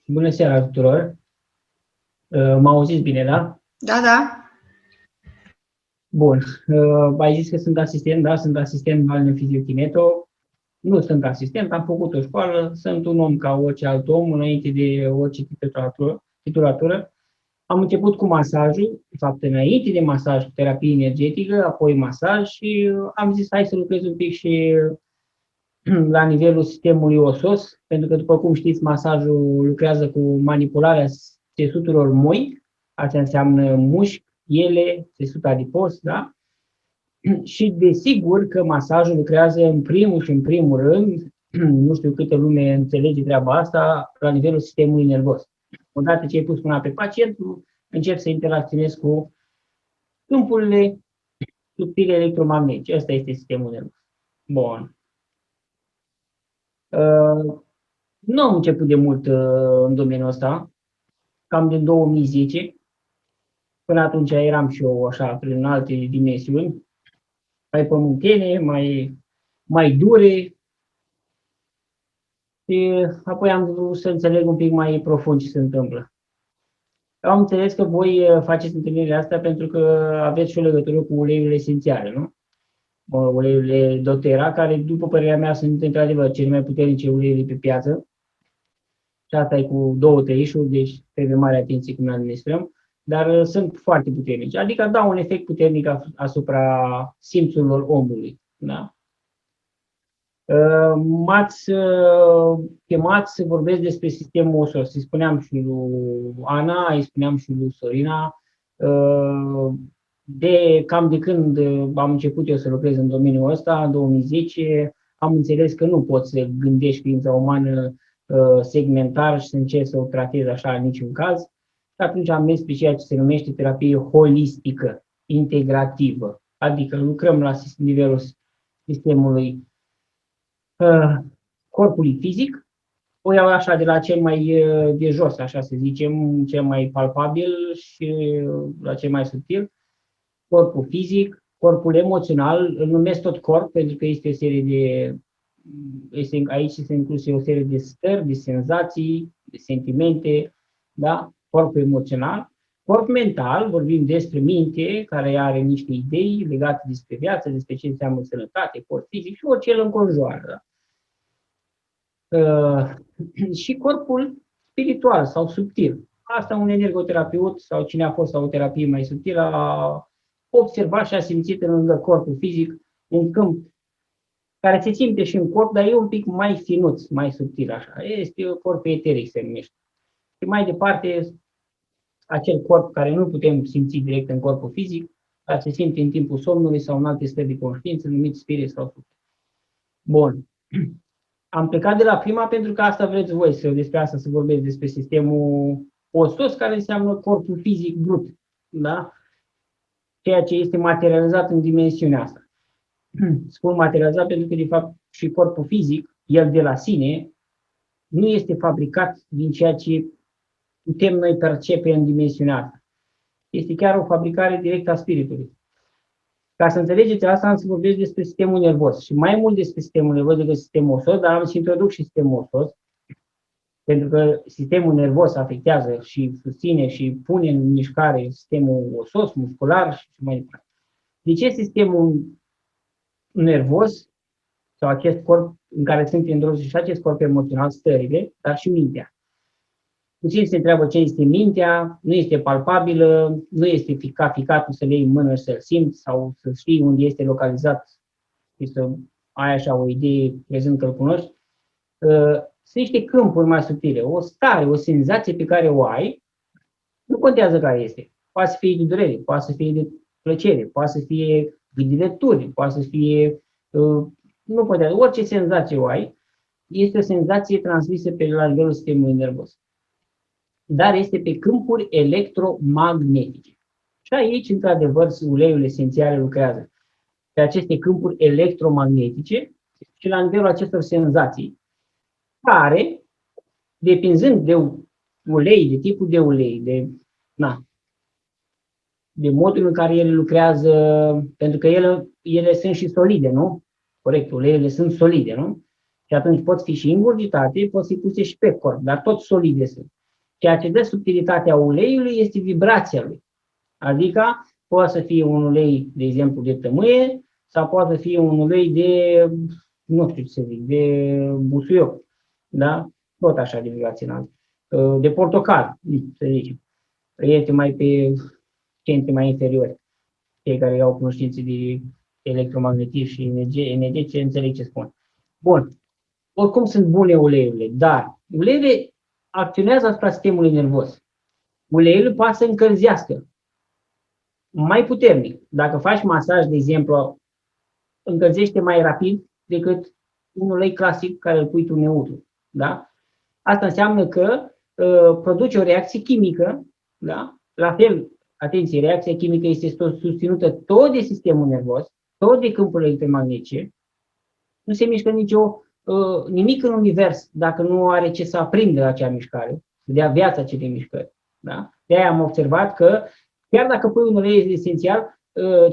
Bună seara tuturor! Mă auziți bine, da? Da, da. Bun. Ai zis că sunt asistent, da? Sunt asistent balneă fiziokineto. Nu sunt asistent, am făcut o școală, sunt un om ca orice alt om, înainte de orice titulatură. Am început cu masajul, de fapt înainte de masaj, cu terapie energetică, apoi masaj și am zis hai să lucrez un pic și la nivelul sistemului osos, pentru că, după cum știți, masajul lucrează cu manipularea țesuturilor moi, asta înseamnă mușchi, piele, țesut adipos, da? Și desigur că masajul lucrează în primul rând, nu știu câtă lume înțelege treaba asta, la nivelul sistemului nervos. Odată ce ai pus mâna pe pacient, încep să interacționezi cu câmpurile subtile electromagnetice. Asta este sistemul nervos. Bun. Nu am început de mult în domeniul ăsta, cam din 2010. Până atunci eram și eu așa, prin alte dimensiuni, mai pământene, mai dure. Și apoi am vrut să înțeleg un pic mai profund ce se întâmplă. Am înțeles că voi faceți întâlnirile astea pentru că aveți și o legătură cu uleiurile esențiale, nu? Uleiurile doTERRA, care, după părerea mea, sunt într-adevăr cele mai puternice uleiuri pe piață. Și asta e cu 2 tăișuri, deci trebuie mare atenție cum le administrăm, dar sunt foarte puternici. Adică dau un efect puternic asupra simțurilor omului. Da? M-ați chemat să vorbesc despre sistemul osos. Îi spuneam și lui Ana, îi spuneam și lui Sorina. Cam de când am început eu să lucrez în domeniul ăsta, în 2010, am înțeles că nu poți să gândești ființa umană segmentar și să încerci să o tratezi așa în niciun caz. Și atunci am mers pe ceea ce se numește terapie holistică, integrativă. Adică lucrăm la nivelul sistemului corpului fizic, o iau așa de la cel mai de jos, așa să zicem, cel mai palpabil și la cel mai subtil, corpul fizic, corpul emoțional, îl numesc tot corp pentru că este o serie aici se incluse o serie de stări, de senzații, de sentimente, da? Corpul emoțional. Corp mental, vorbim despre minte, care are niște idei legate despre viață, despre ce înseamnă sănătate, corp fizic și orice îl înconjoară. Da? Și corpul spiritual sau subtil. Asta un energoterapeut sau cine a fost la o terapie mai subtilă a observat și a simțit lângă corpul fizic un câmp care se simte și în corp, dar e un pic mai finuț, mai subtil așa. Este corpul eteric, se numește. Și mai departe, acel corp care nu putem simți direct în corpul fizic, dar se simte în timpul somnului sau în alte stări de conștiință, numit spirit sau suflet. Bun. Am plecat de la prima pentru că asta vreți voi, despre asta să vorbesc, despre sistemul osos, care înseamnă corpul fizic brut, da? Ceea ce este materializat în dimensiunea asta. Spun materializat pentru că, de fapt, și corpul fizic, el de la sine, nu este fabricat din ceea ce putem noi percepe în dimensiunea asta. Este chiar o fabricare directă a spiritului. Ca să înțelegeți asta, am să vorbesc despre sistemul nervos și mai mult despre sistemul nervos decât sistemul osos, dar am să introduc și sistemul osos, pentru că sistemul nervos afectează și susține și pune în mișcare sistemul osos, muscular și mai departe. De ce sistemul nervos sau acest corp în care sunt introduse și acest corp emoțional, stările, dar și mintea? Puțin se întreabă ce este mintea, nu este palpabilă, nu este ficatul să le iei în mână și să-l simți sau să știi unde este localizat și să ai așa o idee crezând că îl cunoști. Sunt niște câmpuri mai subtile, o stare, o senzație pe care o ai, nu contează care este. Poate să fie de durere, poate să fie de plăcere, poate să fie de dilecturi, poate să fie, nu contează, orice senzație o ai, este o senzație transmisă pe la nivelul sistemului nervos. Dar este pe câmpuri electromagnetice. Și aici, într-adevăr, uleiul esențiale lucrează pe aceste câmpuri electromagnetice și la nivelul acestor senzații, care, depinzând de ulei, de tipul de ulei, de modul în care ele lucrează, pentru că ele sunt și solide, nu? Corect, uleiurile sunt solide, nu? Și atunci pot fi și ingurgitate, pot fi puse și pe corp, dar tot solide sunt. Ceea ce dă subtilitatea uleiului este vibrația lui. Adică poate să fie un ulei, de exemplu, de tămâie sau poate să fie un ulei de, nu știu ce să zic, de busuioc, da? Tot așa de vibrație înaltă. De portocal, să zicem. Este mai pe centri mai inferiori. Cei care au cunoștințe de electromagnetism și energetice înțeleg ce spun. Bun. Oricum sunt bune uleiurile, dar uleiurile acționează asupra sistemului nervos. Uleiul poate să încălzească mai puternic. Dacă faci masaj, de exemplu, încălzește mai rapid decât un ulei clasic care îl pui tu neutru. Da? Asta înseamnă că produce o reacție chimică. Da? La fel, atenție, reacția chimică este susținută tot de sistemul nervos, tot de câmpurile electromagnetice. Nu se mișcă nimic în univers dacă nu are ce să aprindă acea mișcare, să dea viața acelei mișcări. Da? De-aia am observat că chiar dacă pui un ulei esențial,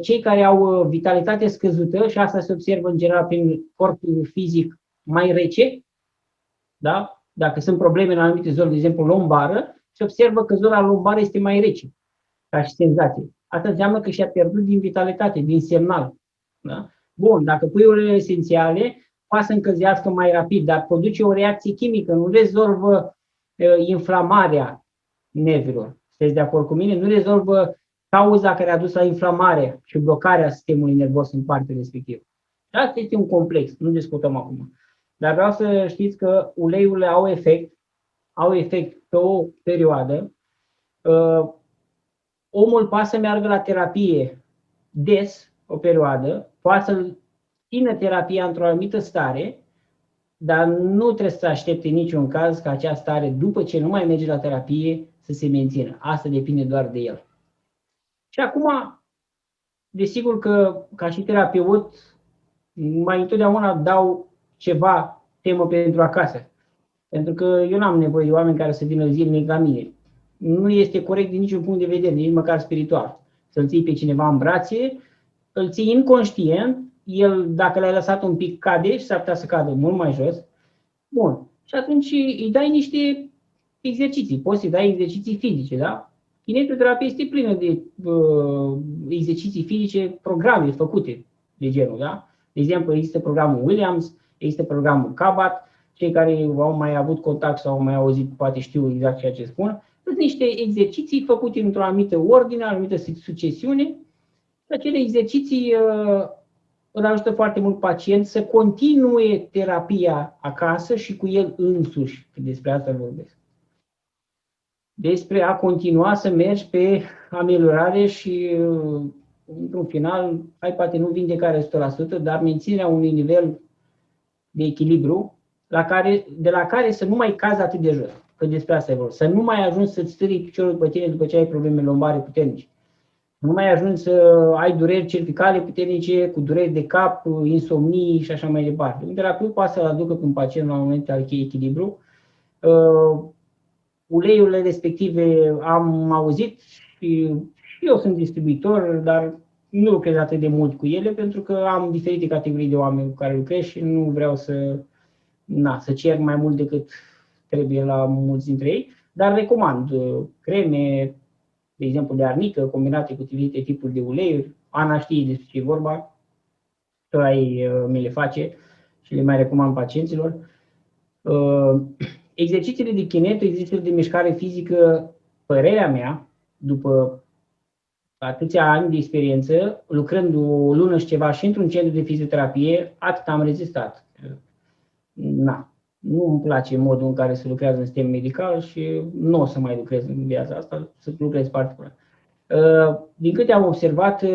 cei care au vitalitate scăzută, și asta se observă în general prin corpul fizic mai rece, da? Dacă sunt probleme în anumite zone, de exemplu lombară, se observă că zona lombară este mai rece, ca și senzație. Asta înseamnă că și-a pierdut din vitalitate, din semnal. Da? Bun, dacă pui uleiuri esențiale, poate să încălzească mai rapid, dar produce o reacție chimică, nu rezolvă inflamarea nervilor. Sunteți de acord cu mine? Nu rezolvă cauza care a dus la inflamare și blocarea sistemului nervos în partea respectivă. Asta este un complex, nu discutăm acum. Dar vreau să știți că uleiurile au efect pe o perioadă. Omul poate să meargă la terapie des, o perioadă, poate să țină terapia într-o anumită stare, dar nu trebuie să aștepte în niciun caz ca acea stare, după ce nu mai merge la terapie, să se mențină. Asta depinde doar de el. Și acum, desigur că, ca și terapeut, mai întotdeauna dau ceva temă pentru acasă. Pentru că eu nu am nevoie de oameni care să vină zilnic la mine. Nu este corect din niciun punct de vedere, nici măcar spiritual. Să-l ții pe cineva în brațe, îl ții inconștient, el, dacă l-ai lăsat un pic, cade și s-ar putea să cadă mult mai jos. Bun. Și atunci îi dai niște exerciții. Poți să-i dai exerciții fizice, da? Kinetoterapia este plină de exerciții fizice, programe făcute de genul, da? De exemplu, există programul Williams, există programul Kabat. Cei care au mai avut contact sau au mai auzit, poate știu exact ceea ce spun. Sunt niște exerciții făcute într-o anumită ordine, anumită succesiune. Și acele exerciții îl ajută foarte mult pacient să continue terapia acasă și cu el însuși, că despre asta vorbesc. Despre a continua să mergi pe ameliorare și, într-un final, poate nu vindecare 100%, dar menținerea unui nivel de echilibru de la care să nu mai cazi atât de jos, că despre asta e vorba. Să nu mai ajungi să-ți stâri piciorul după tine după ce ai probleme lombare puternice. Nu mai ajungi să ai dureri cervicale puternice, cu dureri de cap, insomnii și așa mai departe. Un terapeut poate să-l aducă pe un pacient la un moment al echilibru. Uleiurile respective am auzit și eu sunt distribuitor, dar nu lucrez atât de mult cu ele pentru că am diferite categorii de oameni cu care lucrez și nu vreau să cer mai mult decât trebuie la mulți dintre ei, dar recomand creme, de exemplu de arnică, combinate cu diferite tipuri de uleiuri. Ana știe despre ce e vorba, mi le face și le mai recomand pacienților. Exercițiile de kineto, exercițiile de mișcare fizică, părerea mea, după atâția ani de experiență, lucrând o lună și ceva și într-un centru de fizioterapie, atât am rezistat. Nu îmi place modul în care se lucrează în sistem medical și nu o să mai lucrez în viața asta, să lucrez particular. Din câte am observat,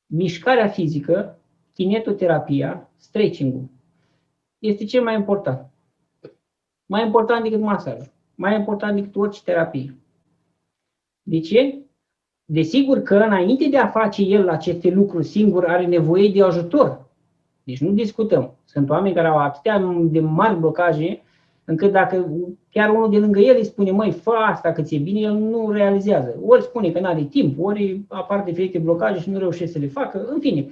mișcarea fizică, kinetoterapia, stretching-ul, este cel mai important. Mai important decât masajul, mai important decât orice terapie. De ce? Desigur că înainte de a face el aceste lucruri singur, are nevoie de ajutor. Deci nu discutăm. Sunt oameni care au atâtea de mari blocaje, încât dacă chiar unul de lângă el îi spune, măi, fă asta că ți-e bine, el nu realizează. Ori spune că nu are timp, ori apar diferite blocaje și nu reușește să le facă. În fine,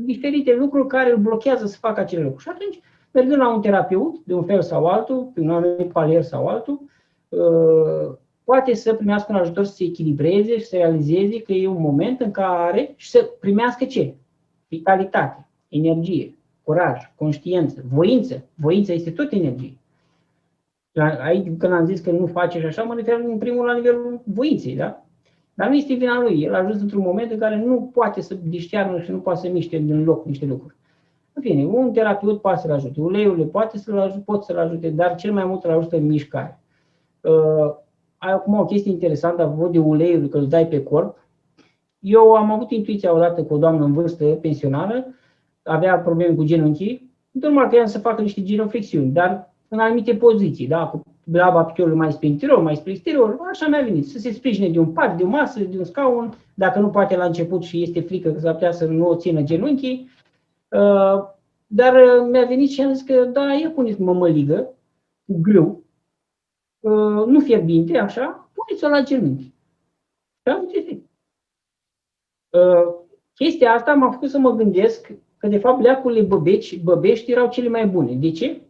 diferite lucruri care îl blochează să facă acele lucruri. Și atunci, mergând la un terapeut, de un fel sau altul, pe un anumit palier sau altul, poate să primească un ajutor să se echilibreze și să realizeze că e un moment în care și să primească ce? Vitalitate, energie, curaj, conștiință, voință. Voința este tot energie. Aici, când am zis că nu face și așa, mă refer în primul la nivelul voinței, da? Dar nu este vina lui. El a ajuns într-un moment în care nu poate să discearnă și nu poate să miște din loc niște lucruri. În fine, un terapeut poate să-l ajute, uleiurile pot să-l ajute, dar cel mai mult îl ajută în mișcare. Acum o chestie interesantă, apropo de uleiul că îl dai pe corp. Eu am avut intuiția odată cu o doamnă în vârstă, pensionară, avea probleme cu genunchii, normal că ea să facă niște genoflexiuni, dar în anumite poziții, da, cu laba piciorului mai spre interior, mai spre exterior, așa mi-a venit, să se sprijine de un pat, de o masă, de un scaun, dacă nu poate la început și este frică că s-ar putea să nu o țină genunchii, dar mi-a venit și am zis că da, ia puneți mămăligă cu grâu, nu fierbinte, așa, puneți-o la genunchi. Și am zis, chestia asta m-a făcut să mă gândesc că de fapt leacurile băbești erau cele mai bune. De ce?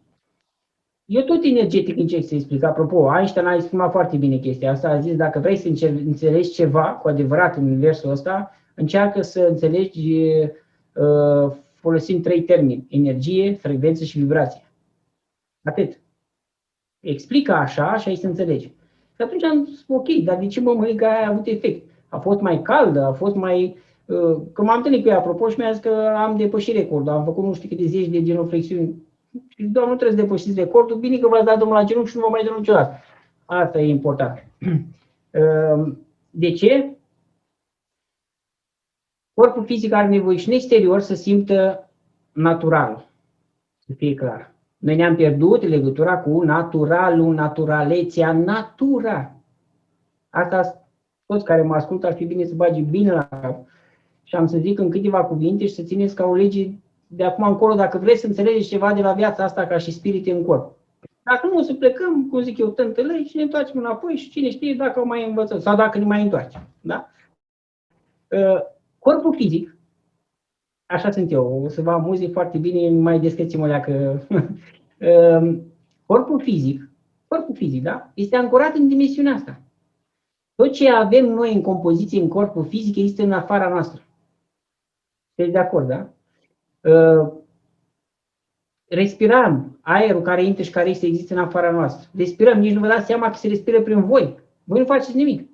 Eu tot energetic încerc să explic. Apropo, Einstein a exprimat foarte bine chestia asta. A zis, dacă vrei să înțelegi ceva cu adevărat în universul ăsta, încearcă să înțelegi folosind 3 termeni. Energie, frecvență și vibrație. Atât. Explică așa și ai să înțelegi. Și atunci am zis, ok, dar de ce mămăliga aia a avut efect? A fost mai caldă, a fost mai... Că m-am întâlnit cu ea, apropo, și mi-a zis că am depășit recordul. Am făcut nu știu câte zeci de genoflexiuni. Și doamne, nu trebuie să depășiți recordul, bine că v-ați dat Domnul la genunchi și nu vă mai dă niciodată. Asta e important. De ce? Corpul fizic are nevoie și în exterior să simtă natural. Să fie clar. Noi ne-am pierdut legătura cu naturalul, naturalețea, natura. Asta, toți care mă ascultă, ar fi bine să bagi bine la cap. Și am să zic în câteva cuvinte și să țineți ca o lege de acum încolo, dacă vreți să înțelegeți ceva de la viața asta ca și spirit în corp. Dacă nu, o să plecăm, cum zic eu, tântălăi și ne întoarcem înapoi și cine știe dacă o mai învățăm sau dacă ne mai întoarcem. Da? Corpul fizic, așa sunt eu, o să vă amuze foarte bine, mai descreți-mă leacă. Corpul fizic, da? Este ancorat în dimensiunea asta. Tot ce avem noi în compoziție în corpul fizic există în afara noastră. Sunteți de acord, da? Respirăm aerul care intră și care există în afara noastră. Respirăm, nici nu vă dați seama că se respiră prin voi. Voi nu faceți nimic.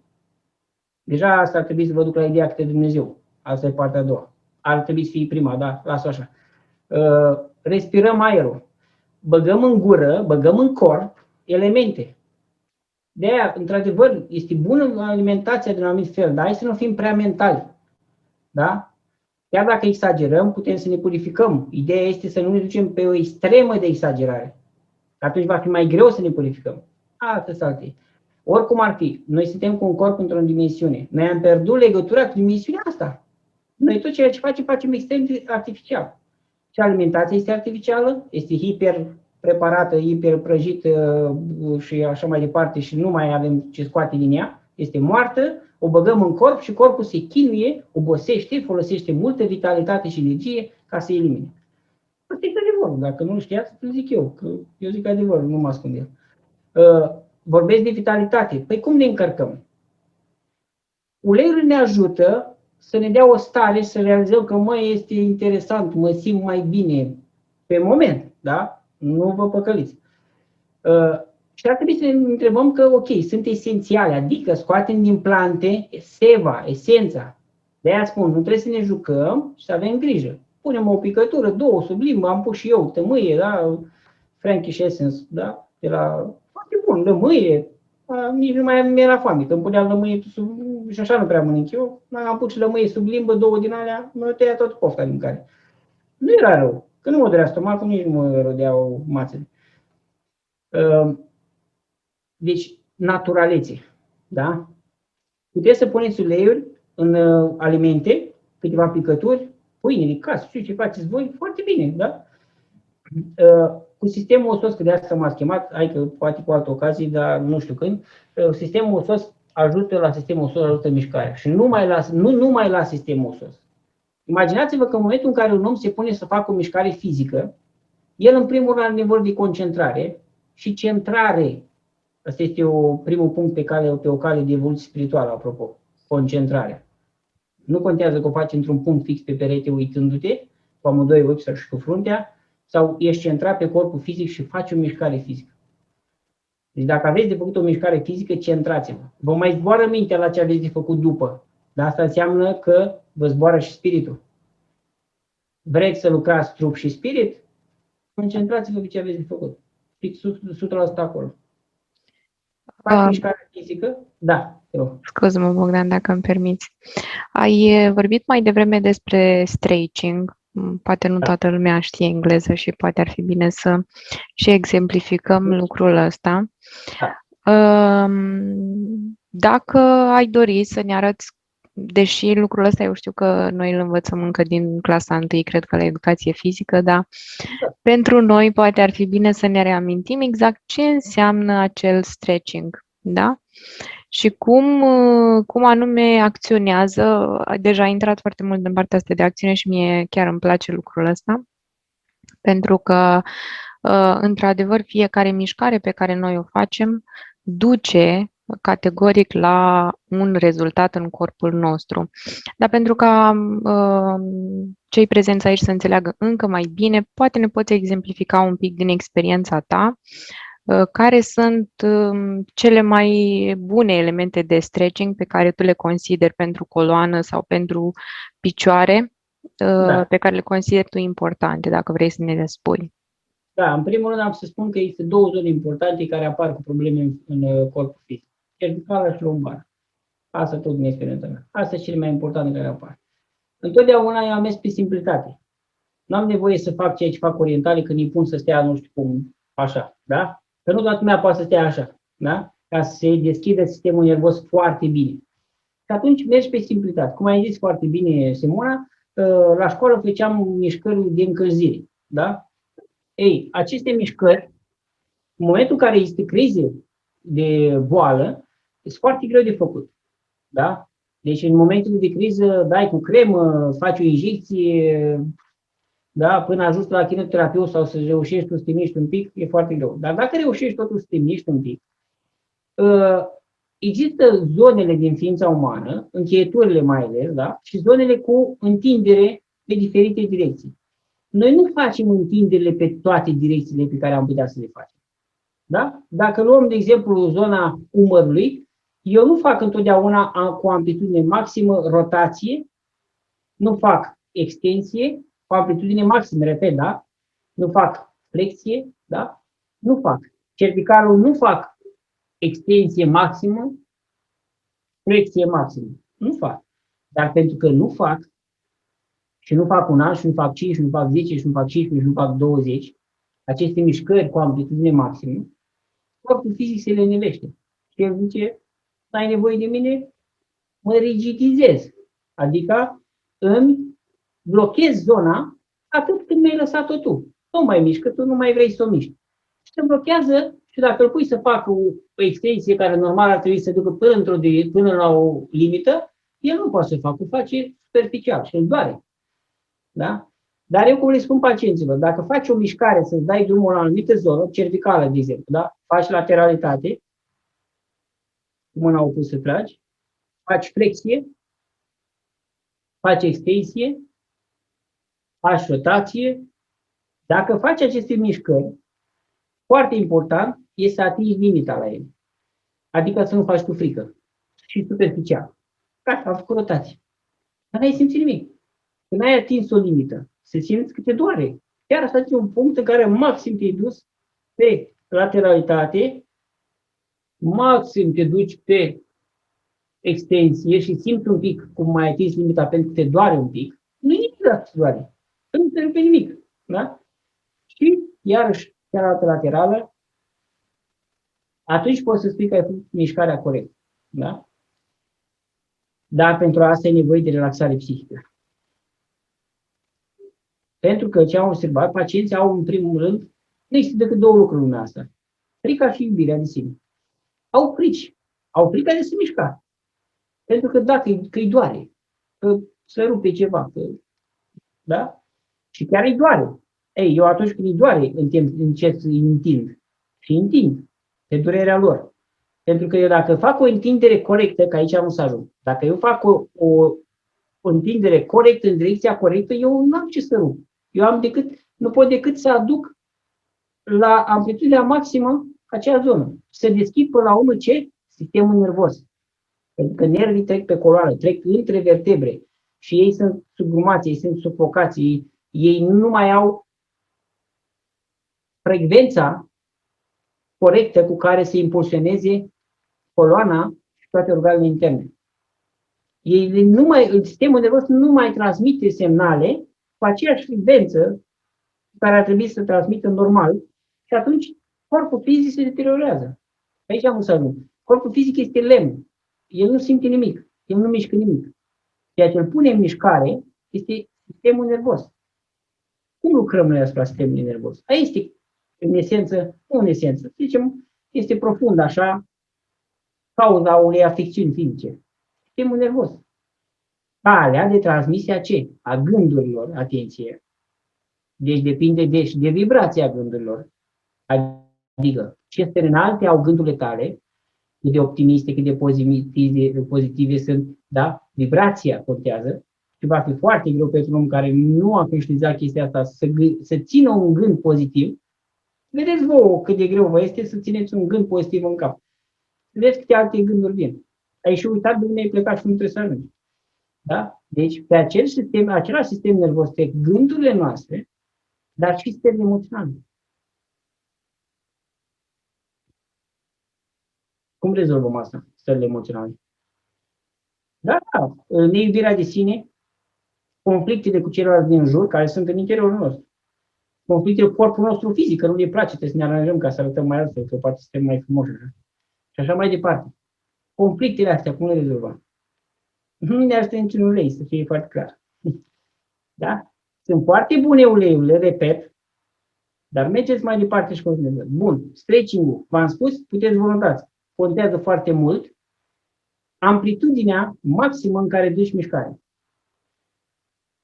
Deja asta ar trebui să vă duc la ideea că Dumnezeu. Asta e partea a doua. Ar trebui să fie prima, da? Las-o așa. Respirăm aerul. Băgăm în gură, băgăm în corp elemente. De aia, într-adevăr, este bună alimentația de un anumit fel, dar hai să nu fim prea mentali. Da? Chiar dacă exagerăm, putem să ne purificăm. Ideea este să nu ne ducem pe o extremă de exagerare. Atunci va fi mai greu să ne purificăm. Asta salte. Oricum ar fi, noi suntem cu un corp într-o dimensiune. Noi am pierdut legătura cu dimensiunea asta. Noi tot ceea ce facem extrem de artificial. Și alimentația este artificială, este hiper preparată, hiper prăjită și așa mai departe și nu mai avem ce scoate din ea. Este moartă, o băgăm în corp și corpul se chinuie, obosește, folosește multă vitalitate și energie ca să elimine. Asta e adevărul. Dacă nu știați, îl zic eu. Că eu zic adevărul, nu mă ascund el. Vorbesc de vitalitate. Păi cum ne încărcăm? Uleiul ne ajută să ne dea o stare și să realizăm că este interesant, mă simt mai bine pe moment, da? Nu vă păcăliți. Și ar trebui să ne întrebăm că, ok, sunt esențiale, adică scoatem din plante seva, esența. De aia spun, nu trebuie să ne jucăm și să avem grijă. Punem o picătură, 2 sub limbă, am pus și eu tămâie, da? Frankish Essence, da? De la, foarte bun, lămâie, nici nu mai mi-era foame, că îmi puneam lămâie sub, și așa nu prea mănânc eu, am pus și lămâie sub limbă, 2 din alea, mă tăia tot pofta din care. Nu era rău, că nu mă dorea stomacul, nici nu mă rodeau mațele. Deci, naturalețe, da? Puteți să puneți uleiuri în alimente, câteva picături, pâine, casă, știu ce faceți voi, foarte bine, da? Cu sistemul osos, că de asta m-ați chemat, hai că poate cu altă ocazie, dar nu știu când, sistemul osos ajută la sistemul osos, ajută mișcarea și nu numai la sistemul osos. Imaginați-vă că în momentul în care un om se pune să facă o mișcare fizică, el în primul rând are nevoie de concentrare și centrare. Asta este primul punct pe o cale de evoluție spirituală, apropo, concentrarea. Nu contează că o faci într-un punct fix pe perete uitându-te, cu amândoi ochi sau și cu fruntea, sau ești centrat pe corpul fizic și faci o mișcare fizică. Deci dacă aveți de făcut o mișcare fizică, centrați-vă. Vă mai zboară mintea la ce aveți de făcut după. Dar asta înseamnă că vă zboară și spiritul. Vreți să lucrați trup și spirit? Concentrați-vă pe ce aveți de făcut. Fix 100% acolo. Faci mișcare fizică? Da, te rog. Scuză-mă, Bogdan, dacă îmi permiți. Ai vorbit mai devreme despre stretching. Poate nu toată lumea știe engleză și poate ar fi bine să și exemplificăm lucrul ăsta. Dacă ai dori să ne arăți, deși lucrul ăsta eu știu că noi îl învățăm încă din clasa 1, cred că la educație fizică, dar pentru noi poate ar fi bine să ne reamintim exact ce înseamnă acel stretching, da? Și cum anume acționează. Deja a intrat foarte mult în partea asta de acțiune și mie chiar îmi place lucrul ăsta, pentru că, într-adevăr, fiecare mișcare pe care noi o facem duce categoric la un rezultat în corpul nostru. Dar pentru ca cei prezenți aici să înțeleagă încă mai bine, poate ne poți exemplifica un pic din experiența ta care sunt cele mai bune elemente de stretching pe care tu le consideri pentru coloană sau pentru picioare, pe care le consideri tu importante, dacă vrei să ne le spui. Da, în primul rând am să spun că există două zone importante care apar cu probleme în corpul fizic. Cervicala și lumbară. Asta tot din experiența mea. Asta sunt cele mai importante care apar. Întotdeauna eu am mers pe simplitate. Nu am nevoie să fac ceea ce fac orientale când îi pun să stea nu știu cum, așa, da? Că nu toată lumea poate să stea așa, da? Ca să se deschidă sistemul nervos foarte bine. Și atunci mergi pe simplitate. Cum ai zis foarte bine, Simona, la școală făceam mișcări de încălzire, da? Ei, aceste mișcări, în momentul în care este crize de boală, sunt foarte greu de făcut, da? Deci în momentul de criză dai cu cremă, faci o injecție, da? Până ajungi la chimioterapie sau să reușești tu să te miști un pic, e foarte greu. Dar dacă reușești totuși să te miști un pic, există zonele din ființa umană, încheieturile mai ales, da? Și zonele cu întindere pe diferite direcții. Noi nu facem întinderile pe toate direcțiile pe care am putea să le facem. Da? Dacă luăm, de exemplu, zona umărului, eu nu fac întotdeauna cu amplitudine maximă rotație, nu fac extensie cu amplitudine maximă, repet, da? Nu fac flexie, da? Nu fac. Cervicalul nu fac extensie maximă, flexie maximă. Nu fac. Dar pentru că nu fac, și nu fac un an, și nu fac 5, și nu fac 10, și nu fac 15, și nu fac 20, aceste mișcări cu amplitudine maximă, corpul fizic se lenevește. Și el zice, n-ai nevoie de mine, mă rigidizez. Adică îmi blochez zona atât cât mi-ai lăsat-o tu. Nu mai mișcă, tu nu mai vrei să o miști. Și se blochează și dacă îl pui să facă o extensie care normal ar trebui să ducă până la o limită, el nu poate să facă, o face superficial și îl doare. Da? Dar eu cum le spun pacienților, dacă faci o mișcare să-ți dai drumul la o anumită zonă, cervicală, de exemplu, da? Faci lateralitate, cu mâna opusă tragi, faci flexie, faci extensie, faci rotație. Dacă faci aceste mișcări, foarte important este să atingi limita la ele. Adică să nu faci cu frică și superficial. Gata, am făcut rotație. Dar n-ai simțit nimic. Când ai atins o limită, se simți că te doare. Chiar asta e un punct în care maxim te-ai dus pe lateralitate, maxim te duci pe extensie și simți un pic cum mai atins limita pentru că te doare un pic. Nu e nimic dacă te doare. Nu te rupe nimic. Da? Și iarăși cealaltă laterală, atunci poți să spui că ai făcut mișcarea corectă. Da? Dar pentru asta e nevoie de relaxare psihică. Pentru că ce am observat, pacienții au în primul rând, nu există decât două lucruri în lumea asta. Frica și iubirea de sine. Au frici. Au frica de se mișca. Pentru că dacă îi doare, că se rupe ceva, că, da? Și chiar îi doare. Ei, eu atunci când îi doare, încep să îi întind. Și întind. de durerea lor. Pentru că eu dacă fac o întindere corectă, că aici am să ajung, dacă eu fac o întindere corectă în direcția corectă, eu nu am ce să rup. Nu pot decât să aduc la amplitudinea maximă acea zonă. Să deschid până la urmă ce? Sistemul nervos. Pentru că nervii trec pe coloană, trec între vertebre și ei sunt subrumați, ei sunt sufocați, ei nu mai au frecvența corectă cu care să impulsioneze coloana și toate organele interne. Sistemul nervos nu mai transmite semnale cu aceeași frecvență care ar trebui să transmită normal și atunci corpul fizic se deteriorează. Aici am să ajung. Corpul fizic este lemn. El nu simte nimic. El nu mișcă nimic. Ceea ce îl pune în mișcare este sistemul nervos. Cum lucrăm noi asupra sistemului nervos? Aici este, în esență, să zicem, este profund așa, cauza unei afecțiuni fizice. Sistemul nervos. Calea de transmisie a ce? A gândurilor, atenție. Deci depinde de vibrația gândurilor. Adică ce este înalte au gândurile tale, cât de optimiste, cât de pozitive sunt, da? Vibrația contează și va fi foarte greu pentru un om care nu a conștientizat chestia asta să țină un gând pozitiv. Vedeți vouă cât de greu vă este să țineți un gând pozitiv în cap. Vedeți câte alte gânduri vin. Ai și uitat de unde ai plecat și nu trebuie să ajungi. Da? Deci pe același sistem nervos, pe gândurile noastre, dar și sistemul emoțional. Cum rezolvăm asta, stările emoționale? Da, neiubirea de sine, conflictele cu ceilalți din jur, care sunt în interiorul nostru. Conflictele cu corpul nostru fizic, că nu ne place, trebuie să ne aranjăm ca să arătăm mai altfel, că poate suntem mai frumoși. Și așa mai departe. Conflictele astea, cum le rezolvăm? Nu ne ajută niciun ulei, să fie foarte clar. Da? Sunt foarte bune uleiurile, repet, dar mergeți mai departe și continuați. Bun, stretching-ul, v-am spus, puteți vă notați. Contează foarte mult amplitudinea maximă în care duci mișcare.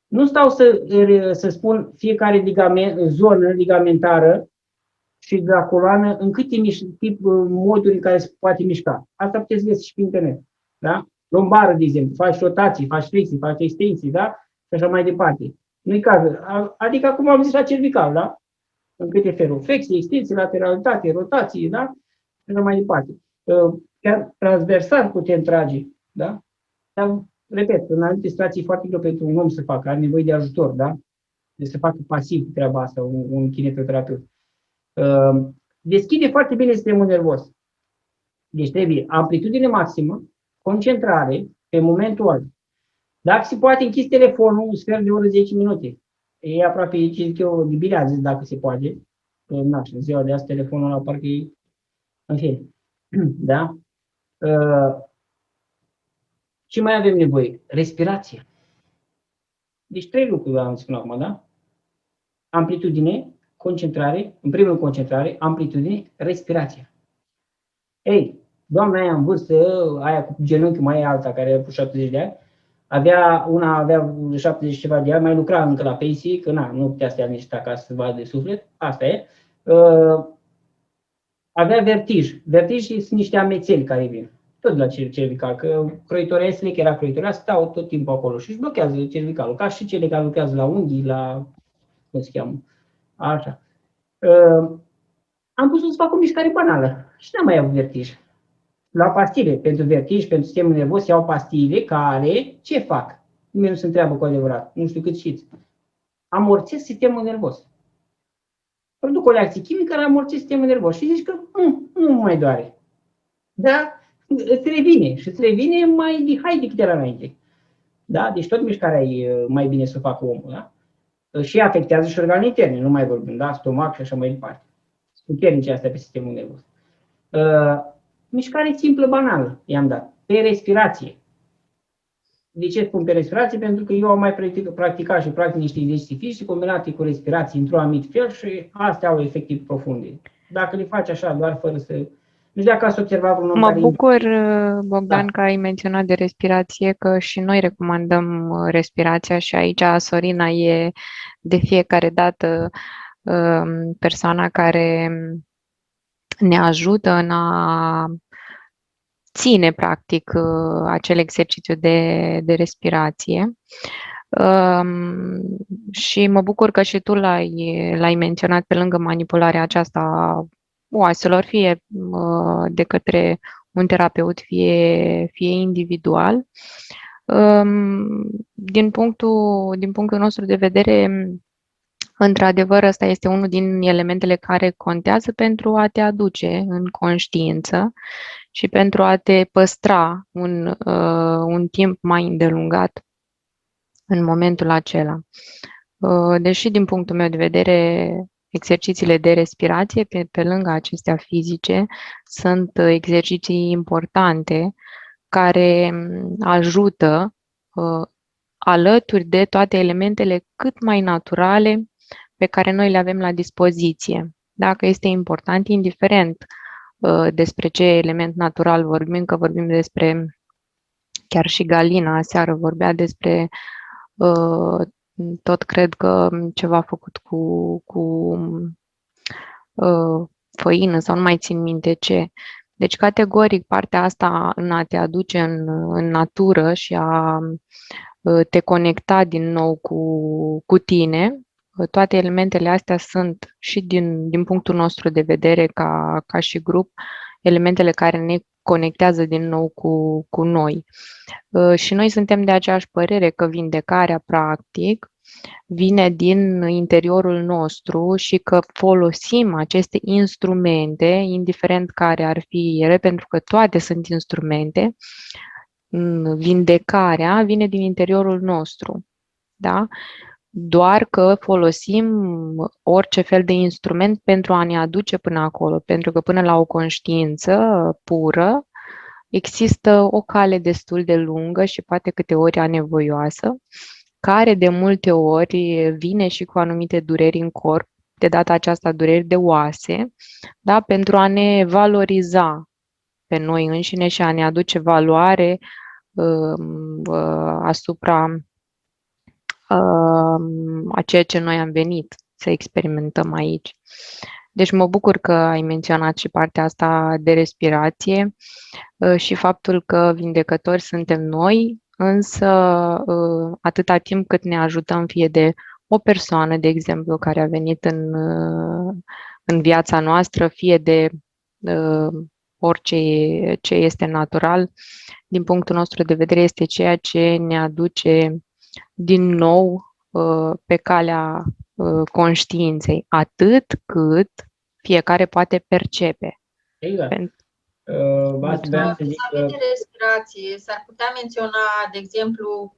Nu stau să spun fiecare zonă ligamentară și de la coloană în câte moduri în care se poate mișca. Asta puteți găsi și pe internet. Da? Lombară, de exemplu, faci rotații, faci flexii, faci extensii, da? Și așa mai departe. Nu-i cazul. Adică acum am zis la cervical, da? În câte feluri. Flexii, extensii, lateralitate, rotații, da? Și așa mai departe. Chiar transversal putem trage, da? Dar, repet, în anumite situații e foarte greu pentru un om să facă, are nevoie de ajutor, da? De să facă pasiv treaba asta, un kinetoterapeut. Deschide foarte bine sistemul nervos. Deci trebuie amplitudine maximă, concentrare pe momentul ăla. Dacă se poate închis telefonul un sfert de oră, 10 minute. E aproape, ce zic eu, de bine a zis dacă se poate. În ziua de azi telefonul ăla parcă e în fine. Da? Ce mai avem nevoie? Respirație. Deci 3 lucruri am spus acum, da? Amplitudine, concentrare, în primul concentrare, amplitudine, respirație. Ei, doamna aia în vârstă, aia cu genunchiul mai alta, care are 70 de ani, una avea 70 ceva de ani, mai lucra încă la pensii, că nu putea să ia nici acasă să vadă de suflet, asta e. Avea vertij. Vertij sunt niște amețeli care vin. Tot la cervical, că croitoresele, că era croitorea, stau tot timpul acolo și își blochează cervicalul, ca și cele care lucrează la unghii, la, cum se cheamă, așa. Am pus să fac o mișcare banală și n-am mai avut vertij. La pastile, pentru vertij, pentru sistemul nervos, iau pastile care, ce fac? Nimeni nu se întreabă cu adevărat, nu știu cât știți. Amorțesc sistemul nervos. Produc o reacție chimică care amorțesc sistemul nervos și zici că nu mai doare. Dar îți revine și îți revine mai de hai decât era înainte. Da? Deci tot mișcarea e mai bine să facă omul. Da? Și afectează și organele interne, nu mai vorbim, da? Stomac și așa mai departe. Puternice astea pe sistemul nervos. Mișcare simplă, banală, i-am dat. Pe respirație. De ce spun pe respirație? Pentru că eu am mai practicat și practic niște exerciții fizice combinate cu respirații într-un anumit fel și astea au efecte profunde. Dacă le faci așa, doar fără să... Nu știu dacă ați observat vreun om Mă care... bucur, Bogdan, că ai menționat de respirație, că și noi recomandăm respirația și aici Sorina e de fiecare dată persoana care ne ajută în a ține, practic, acel exercițiu de respirație. Și mă bucur că și tu l-ai menționat pe lângă manipularea aceasta a oaselor, fie de către un terapeut, fie individual. Din punctul nostru de vedere, într-adevăr, ăsta este unul din elementele care contează pentru a te aduce în conștiință și pentru a te păstra un timp mai îndelungat în momentul acela. Deși, din punctul meu de vedere, exercițiile de respirație, pe lângă acestea fizice, sunt exerciții importante care ajută alături de toate elementele cât mai naturale pe care noi le avem la dispoziție. Dacă este important, indiferent despre ce element natural vorbim, că vorbim despre, chiar și Galina aseară vorbea despre tot cred că ceva făcut cu făină sau nu mai țin minte ce. Deci, categoric, partea asta în a te aduce în natură și a te conecta din nou cu tine, toate elementele astea sunt și din punctul nostru de vedere ca și grup, elementele care ne conectează din nou cu noi. Și noi suntem de aceeași părere că vindecarea, practic, vine din interiorul nostru și că folosim aceste instrumente, indiferent care ar fi ele, pentru că toate sunt instrumente, vindecarea vine din interiorul nostru. Da? Doar că folosim orice fel de instrument pentru a ne aduce până acolo, pentru că până la o conștiință pură există o cale destul de lungă și poate câteori anevoioasă, care de multe ori vine și cu anumite dureri în corp, de data aceasta dureri de oase, da? Pentru a ne valoriza pe noi înșine și a ne aduce valoare asupra a ceea ce noi am venit să experimentăm aici. Deci mă bucur că ai menționat și partea asta de respirație și faptul că vindecători suntem noi, însă atâta timp cât ne ajutăm fie de o persoană, de exemplu, care a venit în viața noastră, fie de orice ce este natural, din punctul nostru de vedere, este ceea ce ne aduce din nou pe calea conștiinței, atât cât fiecare poate percepe. Exact. Vis-a-vis de respirație, s-ar putea menționa, de exemplu,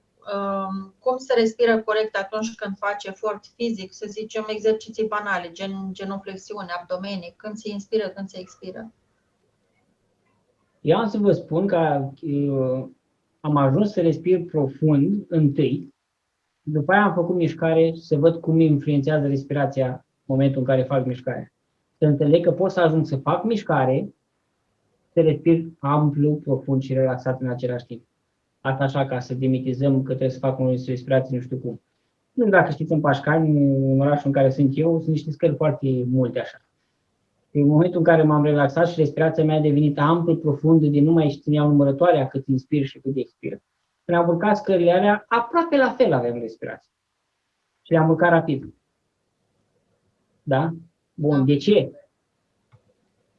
cum se respiră corect atunci când faci efort fizic, să zicem exerciții banale, gen genuflexiune, abdomene, când se inspiră, când se expiră. Eu am să vă spun că am ajuns să respir profund întâi, după aia am făcut mișcare să văd cum influențează respirația în momentul în care fac mișcare. Să înțeleg că pot să ajung să fac mișcare, să respir amplu, profund și relaxat în același timp. Asta așa ca să demitizăm că trebuie să fac o respirație nu știu cum. Nu știu dacă știți, în Pașcani, în orașul în care sunt eu, sunt niște scări foarte multe așa. În momentul în care m-am relaxat și respirația mea a devenit amplu, profundă, de nu mai țineam numărătoarea cât inspir și cât expir. Când am urcat scările alea, aproape la fel avem respirație. Și le-am urcat rapid. Da? Bun, de ce?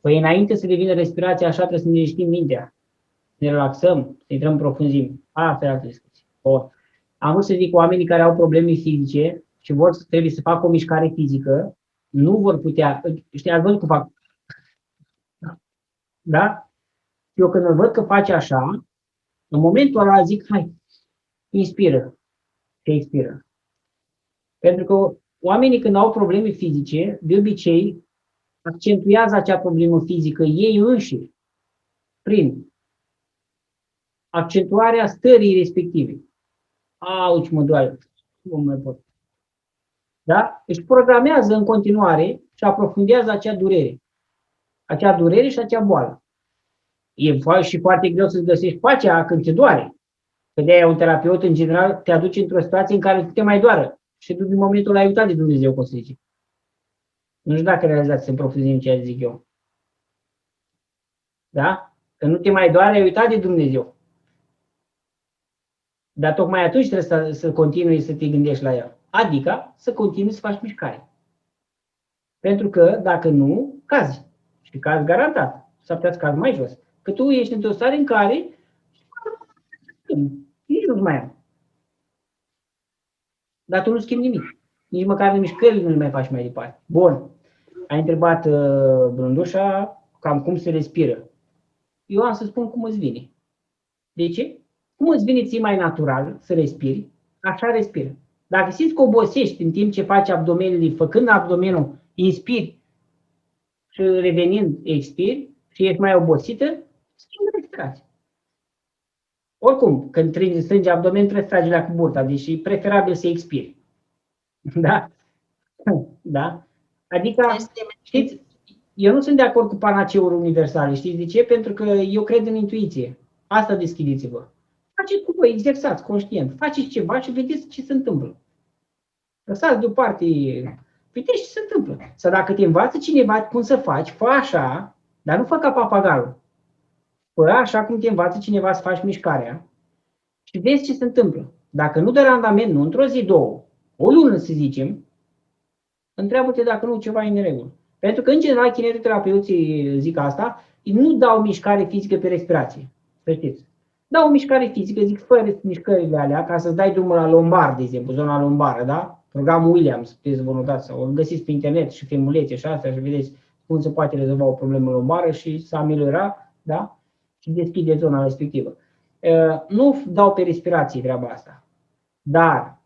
Păi înainte să devină respirația așa, trebuie să ne liniștim mintea. Să ne relaxăm, să intrăm în profunzime. Asta e altă discuție. Am vrut să zic, oamenii care au probleme fizice și trebuie să facă o mișcare fizică, nu vor putea, știi, ați văzut cum fac. Da? Eu când îl văd că face așa, în momentul ăla zic, hai, inspiră și expiră. Pentru că oamenii când au probleme fizice, de obicei, accentuează acea problemă fizică ei înșiși, prin accentuarea stării respective. Auci, mă doare, nu mai pot. Da? Își programează în continuare și aprofundează acea durere. Acea durere și acea boală. E și foarte greu să-ți găsești pacea când te doare. Că de-aia un terapeut, în general, te aduce într-o situație în care te mai doară. Și tu, din momentul ăla, ai uitat de Dumnezeu, cum se zice. Nu știu dacă realizați în profunzime ceea ce zic eu. Da? Că nu te mai doare, ai uitat de Dumnezeu. Dar tocmai atunci trebuie să continui să te gândești la el. Adică să continui să faci mișcare. Pentru că dacă nu, cazi. Și cazi garantat. S-ar putea să cazi mai jos. Că tu ești într-o stare în care nici nu mai am. Dar tu nu schimbi nimic. Nici măcar în mișcările nu le mai faci mai departe. Bun. Ai întrebat Brândușa cam cum se respiră. Eu am să spun cum îți vine. De ce? Cum îți vine ție mai natural să respiri, așa respiră. Dacă simți că obosești în timp ce faci abdomenele, făcând abdomenul, inspiri și revenind expiri și ești mai obosită, schimbă respirație. Oricum, când strângi abdomen, trebuie să tragi la cu burta, deși e preferabil să expiri. Da? Da? Adică, știți, eu nu sunt de acord cu panaceuri universale. Știți de ce? Pentru că eu cred în intuiție. Asta deschideți-vă. Faceți cu voi, exersați conștient. Faceți ceva și vedeți ce se întâmplă. Lăsați deoparte, vedeți ce se întâmplă. Sau dacă te învață cineva cum să faci, fă așa, dar nu fă ca papagalul. Fă așa cum te învață cineva să faci mișcarea și vezi ce se întâmplă. Dacă nu dă randament, nu într-o zi, două, o lună să zicem, întreabă-te dacă nu ceva e în regulă. Pentru că, în general, kinetoterapeuții zic asta, nu dau mișcare fizică pe respirație. Să știți. Dau o mișcare fizică, zic, fără mișcările alea, ca să-ți dai drumul la lombar, de exemplu, zona lombară, da? Programul Williams, puteți să vă notați, sau îl găsiți pe internet și filmulețe și astea și vedeți cum se poate rezolva o problemă lombară și să ameliora, da? Și deschide zona respectivă. Nu dau pe respirație treaba asta. Dar,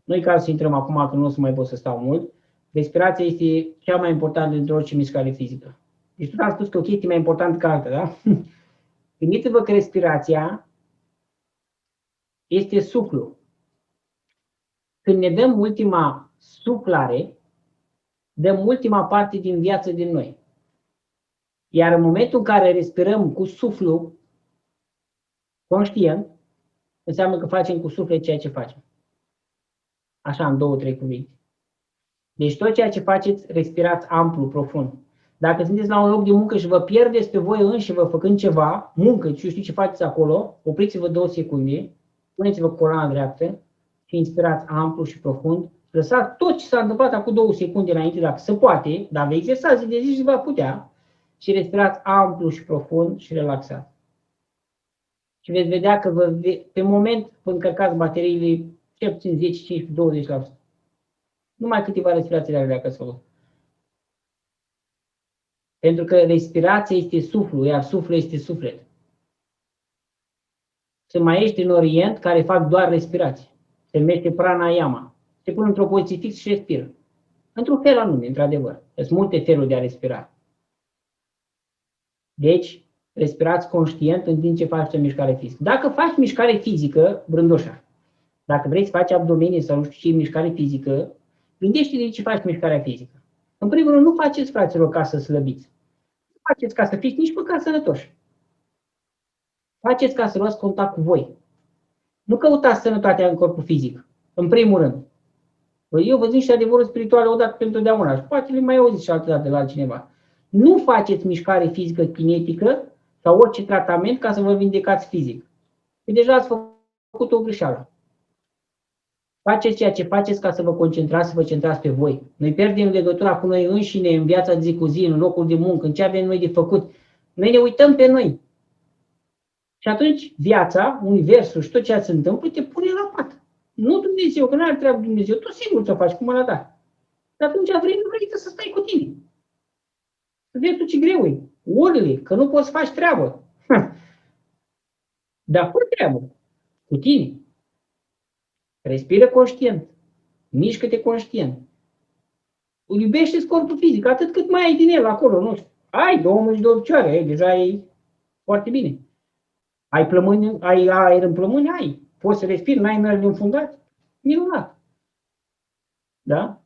nu e cazul să intrăm acum, că nu o să mai pot să stau mult. Respirația este cea mai importantă dintre orice mișcare fizică. Deci tot am spus că o chestie mai importantă ca alta, da? Gândiți-vă că respirația este suflu. Când ne dăm ultima suflare, dăm ultima parte din viață din noi. Iar în momentul în care respirăm cu suflu conștient, înseamnă că facem cu suflet ceea ce facem. Așa, în 2-3 cuvinte. Deci tot ceea ce faceți, respirați amplu, profund. Dacă sunteți la un loc de muncă și vă pierdeți pe voi înși vă făcând ceva, muncă, și știu ce faceți acolo, opriți-vă 2 secunde, puneți-vă cu coloana dreaptă și inspirați amplu și profund. Lăsați tot ce s-a întâmplat acum 2 secunde înainte, dacă se poate, dar vă exersați zi de zi și va putea, și respirați amplu și profund și relaxați. Și veți vedea că pe moment vă încărcați bateriile cel puțin 10, 15, 20%. Numai câteva respirații alea dacă să Pentru că respirația este suflu, iar suflul este suflet. Sunt maestri în Orient care fac doar respirație. Se numește pranayama. Se pun într-o poziție fix și respiră. Într-un fel anume, într-adevăr. Sunt multe feluri de a respira. Deci, respirați conștient în timp ce faceți o mișcare fizică. Dacă faci mișcare fizică, Brândușa, dacă vrei să faci abdomenii sau nu știu ce mișcare fizică, gândește-te de ce faci mișcarea fizică. În primul rând, nu faceți, fraților, ca să slăbiți. Nu faceți ca să fiți nici măcar sănătoși. Faceți ca să luați contact cu voi. Nu căutați sănătatea în corpul fizic, în primul rând. Eu vă zic și adevărul spiritual odată pentru totdeauna și poate le mai auziți și altădată de la altcineva. Nu faceți mișcare fizică kinetică sau orice tratament ca să vă vindecați fizic. Că deja ați făcut o greșeală. Faceți ceea ce faceți ca să vă concentrați, să vă centrați pe voi. Noi pierdem legătura cu noi înșine în viața de zi cu zi, în locul de muncă, în ce avem noi de făcut. Noi ne uităm pe noi. Și atunci viața, universul și tot ceea ce se întâmplă te pune la pat. Nu Dumnezeu, că nu are treabă Dumnezeu, tu singur ți-o faci, cum ăla da. Și atunci vrei, nu vrei să stai cu tine. Să vezi tu ce greu e. Orele, că nu poți să faci treabă. Dar fă treabă. Cu tine. Respiră conștient. Mișcă-te conștient. Iubește-ți corpul fizic, atât cât mai ai din el acolo, nu știu. Ai 22 picioare, deja e foarte bine. Ai plămâni, ai aer în plămâni, ai. Poți să respiri, n-ai nervi înfundați? Minunat. Da?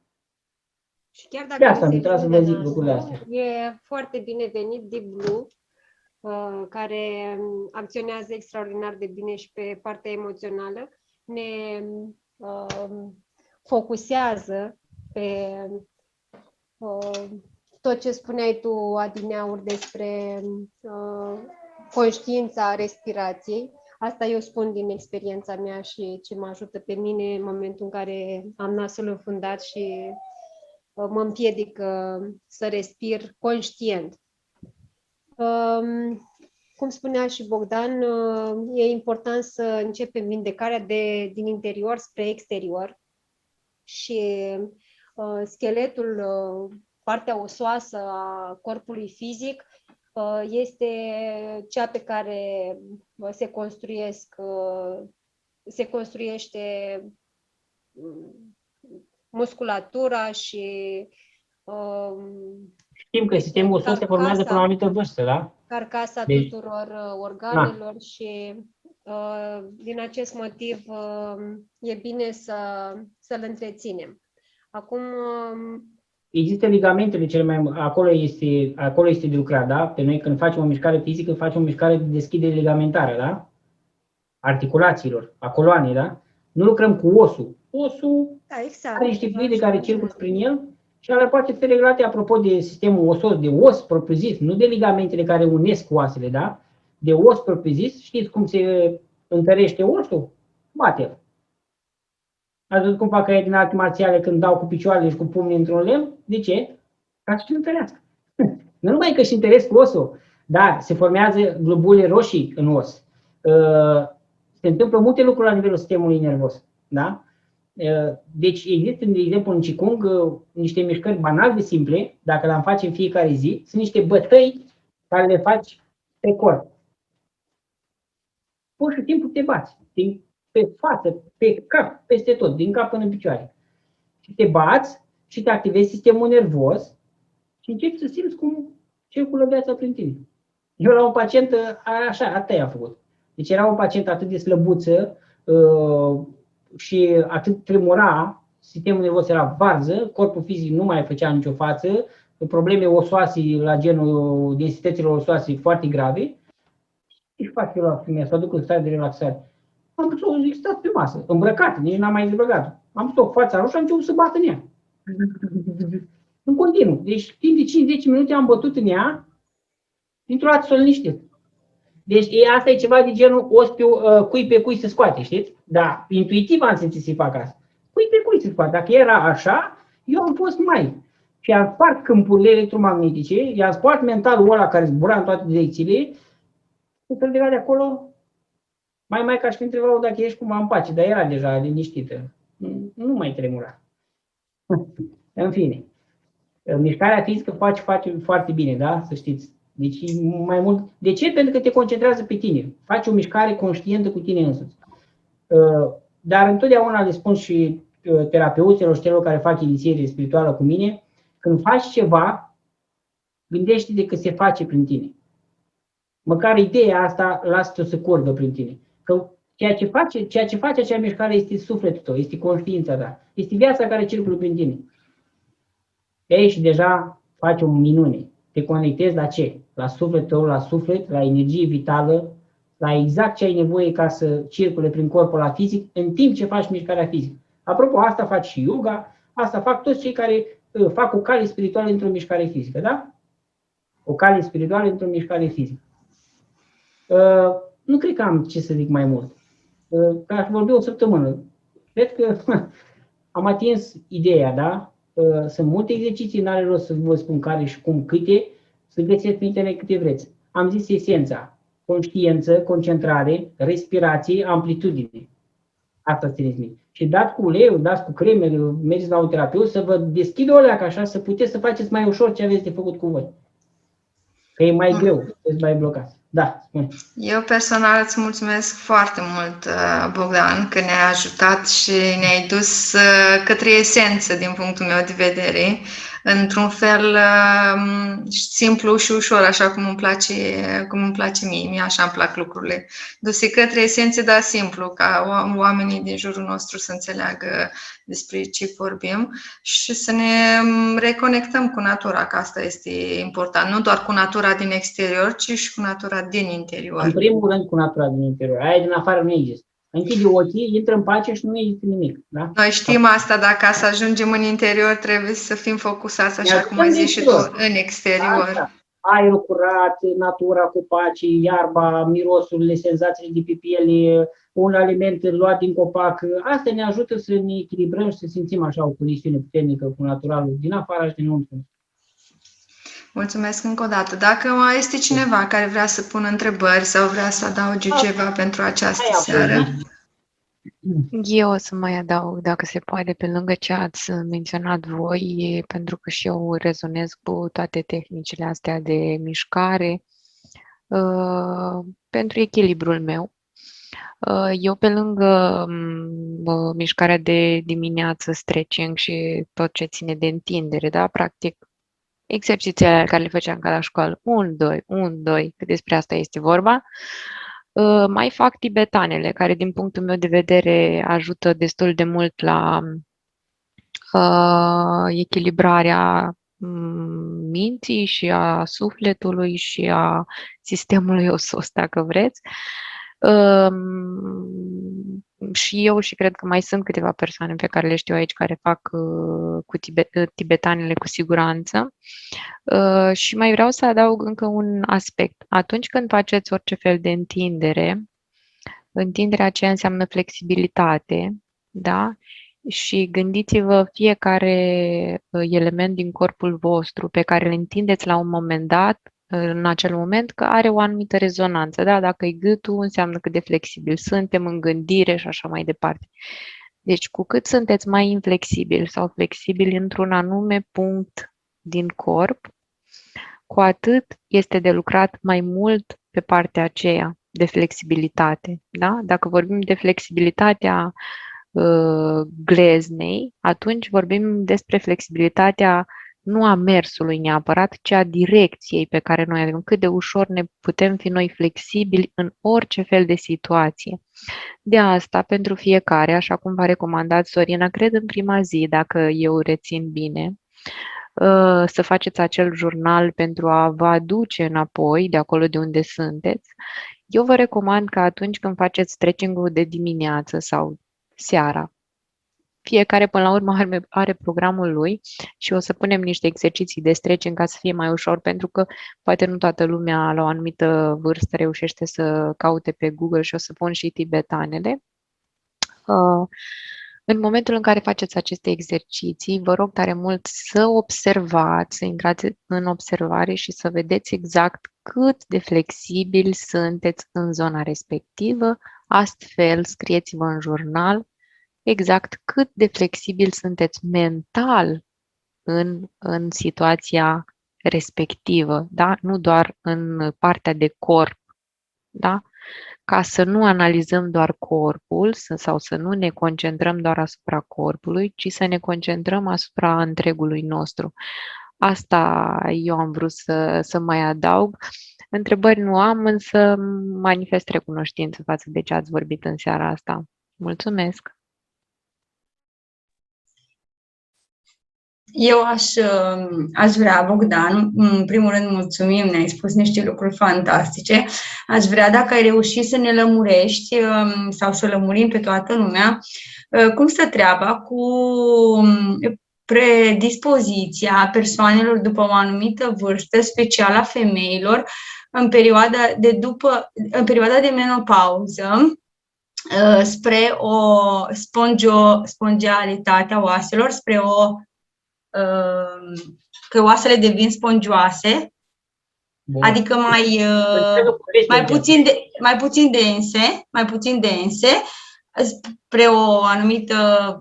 Și chiar dacă de asta am nu se intrat să vă vede zic nasul, lucrurile astea. e foarte binevenit Deep Blue, care acționează extraordinar de bine și pe partea emoțională. Ne focusează pe tot ce spuneai tu, adineauri, despre conștiința respirației. Asta eu spun din experiența mea și ce mă ajută pe mine în momentul în care am nasul înfundat și mă împiedică să respir conștient. Cum spunea și Bogdan, e important să începem vindecarea din interior spre exterior și scheletul, partea osoasă a corpului fizic, este cea pe care se construiește musculatura și Știm că sistemul osos se formează până la o anumită vârstă, da? Carcasa Deci, tuturor organelor și din acest motiv e bine să-l întreținem. Acum, există ligamentele cele mai... Acolo este de lucrat, da? Pe noi când facem o mișcare fizică, facem o mișcare de deschidere ligamentară, da? Articulațiilor, a coloanei, da? Nu lucrăm cu osul. Osul da, exact, are niște fluide care circulă prin el și alea poate fi reglate apropo de sistemul osos, de os propriu-zis, nu de ligamentele care unesc oasele, da? De os propriu-zis. Știți cum se întărește osul? Bate-l. Ați văzut cum fac aia din arte marțiale când dau cu picioarele și cu pumnii într-un lemn? De ce? Ca să-și întărească. Nu numai că își întăresc osul, dar se formează globule roșii în os. Se întâmplă multe lucruri la nivelul sistemului nervos. Da? Deci există, de exemplu, în Qigong niște mișcări banal de simple, dacă le-am face în fiecare zi, sunt niște bătăi care le faci pe corp. Pur și simplu te bați. Pe față, pe cap, peste tot, din cap până în picioare. Și te bați și te activezi sistemul nervos și începi să simți cum circulă viața prin tine. Eu la un pacient, așa, atât a făcut. Deci era un pacient atât de slăbuță și atât tremura, sistemul nervos era varză, corpul fizic nu mai făcea nicio față, probleme osoase la genul densităților osoase foarte grave. Și fac eu la femeia, să o duc în stare de relaxare. Am pus-o, zic, stat pe masă, îmbrăcat, nici n-am mai dezbrăcat. Am pus-o fața roșie, am început să bat în ea. În continuu. Deci, timp de 5-10 minute am bătut în ea, dintr-o dată s-o liniștit. Deci, asta e ceva de genul cui pe cui se scoate, știți? Da, intuitiv am simțit să-i fac asta. Cui pe cui se scoate. Dacă era așa, eu am fost mai. Și am spart câmpurile electromagnetice, i-am spart mentalul ăla care zbura în toate direcțiile, să-l de acolo. Mai ca și când întrebau dacă ești cumva în pace, dar era deja liniștită. Nu mai tremura. În fine. Mișcarea fizică face foarte bine, da? Să știți. Deci mai mult. De ce? Pentru că te concentrează pe tine. Faci o mișcare conștientă cu tine însuți. Dar întotdeauna le spun și terapeuților și celor care fac inițiere spirituală cu mine, când faci ceva, gândește-te că se face prin tine. Măcar ideea asta, lasă-o să curgă prin tine. Că ceea ce face acea mișcare este sufletul tău, este conștiința ta, este viața care circulă prin tine. De aici deja faci o minune. Te conectezi la ce? La sufletul tău, la suflet, la energie vitală, la exact ce ai nevoie ca să circule prin corpul ăla fizic, în timp ce faci mișcarea fizică. Apropo, asta faci și yoga, asta fac toți cei care fac o cale spirituală într-o mișcare fizică, da? O cale spirituală într-o mișcare fizică. Nu cred că am ce să zic mai mult. Că aș vorbi o săptămână. Cred că am atins ideea, da? Sunt multe exerciții, n-are rost să vă spun care și cum, câte, să găsiți pe internet câte vreți. Am zis esența. Conștiință, concentrare, respirație, amplitudine. Asta țineți minte. Și dați cu uleiul, dați cu cremele, mergeți la un terapeut să vă deschidă o leacă așa, să puteți să faceți mai ușor ce aveți de făcut cu voi. Că e mai greu, sunteți mai blocați. Da, spune. Eu personal îți mulțumesc foarte mult, Bogdan, că ne-ai ajutat și ne-ai dus către esență din punctul meu de vedere, într-un fel simplu și ușor, așa cum îmi place mie. Mie așa îmi plac lucrurile. Duse către esență, dar simplu, ca oamenii din jurul nostru să înțeleagă despre ce vorbim și să ne reconectăm cu natura, că asta este important. Nu doar cu natura din exterior, ci și cu natura din interior. În primul rând cu natura din interior. Aia din afară nu există. închide ochii, intră în pace și nu există nimic. Da? Noi știm asta, dar ca să ajungem în interior trebuie să fim focusați, așa cum ai zis și tu, în exterior. Asta. Aerul curat, natura cu pace, iarba, mirosurile, senzațiile de pe piele, un aliment luat din copac. Asta ne ajută să ne echilibrăm și să simțim așa o conexiune puternică cu naturalul din afară și dinăuntru. Mulțumesc încă o dată. Dacă mai este cineva care vrea să pună întrebări sau vrea să adauge ceva pentru această seară. Eu o să mai adaug, dacă se poate, pe lângă ce ați menționat voi, pentru că și eu rezonez cu toate tehnicile astea de mișcare, pentru echilibrul meu. Eu, pe lângă mișcarea de dimineață, stretching și tot ce ține de întindere, da, practic, exercițiile care le făceam ca la școală, 1, 2, 1, 2, că despre asta este vorba. Mai fac tibetanele, care din punctul meu de vedere ajută destul de mult la echilibrarea minții și a sufletului și a sistemului osos, dacă vreți. Și eu și cred că mai sunt câteva persoane pe care le știu aici care fac cu tibetanele cu siguranță. Și mai vreau să adaug încă un aspect. Atunci când faceți orice fel de întindere, întinderea aceea înseamnă flexibilitate, da? Și gândiți-vă fiecare element din corpul vostru pe care îl întindeți la un moment dat, în acel moment, că are o anumită rezonanță. Da? Dacă e gâtul, înseamnă cât de flexibil suntem în gândire și așa mai departe. Deci, cu cât sunteți mai inflexibili sau flexibili într-un anume punct din corp, cu atât este de lucrat mai mult pe partea aceea de flexibilitate. Da? Dacă vorbim de flexibilitatea gleznei, atunci vorbim despre flexibilitatea nu a mersului neapărat, ci a direcției pe care noi avem, cât de ușor ne putem fi noi flexibili în orice fel de situație. De asta, pentru fiecare, așa cum v-a recomandat Sorina, cred în prima zi, dacă eu rețin bine, să faceți acel jurnal pentru a vă aduce înapoi de acolo de unde sunteți. Eu vă recomand că atunci când faceți stretching-ul de dimineață sau seara, fiecare până la urmă are programul lui și o să punem niște exerciții de stretching ca să fie mai ușor, pentru că poate nu toată lumea la o anumită vârstă reușește să caute pe Google și o să pun și tibetanele. În momentul în care faceți aceste exerciții, vă rog tare mult să observați, să intrați în observare și să vedeți exact cât de flexibili sunteți în zona respectivă. Astfel, scrieți-vă în jurnal exact cât de flexibil sunteți mental în situația respectivă, da? Nu doar în partea de corp, da? Ca să nu analizăm doar corpul sau să nu ne concentrăm doar asupra corpului, ci să ne concentrăm asupra întregului nostru. Asta eu am vrut să mai adaug. Întrebări nu am, însă manifest recunoștință față de ce ați vorbit în seara asta. Mulțumesc! Eu aș vrea, Bogdan, în primul rând mulțumim, ne-ai spus niște lucruri fantastice. Aș vrea, dacă ai reușit să ne lămurești sau să lămurim pe toată lumea, cum stă treaba cu predispoziția persoanelor după o anumită vârstă, special a femeilor, în perioada de menopauză, spre o spongialitate a oaselor, spre că oasele devin spongioase, bun, adică mai puțin dense, spre o anumită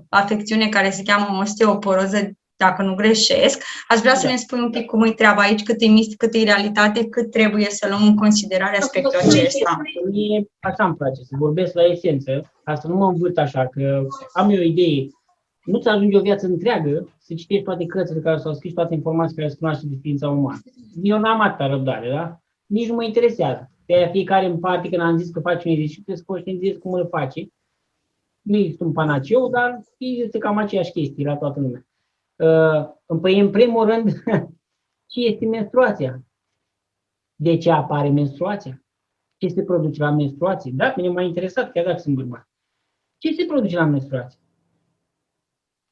afecțiune care se cheamă osteoporoză, dacă nu greșesc. Aș vrea să ne spui un pic cum e treaba aici, cât e mist, cât e realitate, cât trebuie să luăm în considerare aspectul acesta. Mie așa îmi place, să vorbesc la esență, ca să nu mă învârt așa, că am eu o idee. Nu-ți ajunge o viață întreagă să citești toate cărțile care s-au scris, toate informațiile care se cunoaște de ființa umană. Eu n-am atâta răbdare, da? Nici nu mă interesează. De-aia fiecare în parte, când am zis că faci un exercițiu, trebuie să conștientizezi cum îl face. Nu este un panaceu, dar este cam aceeași chestie la toată lumea. Păi, în primul rând, ce este menstruația? De ce apare menstruația? Ce se produce la menstruație? Da, mine m-a interesat, chiar dacă sunt bărbat. Ce se produce la menstruație?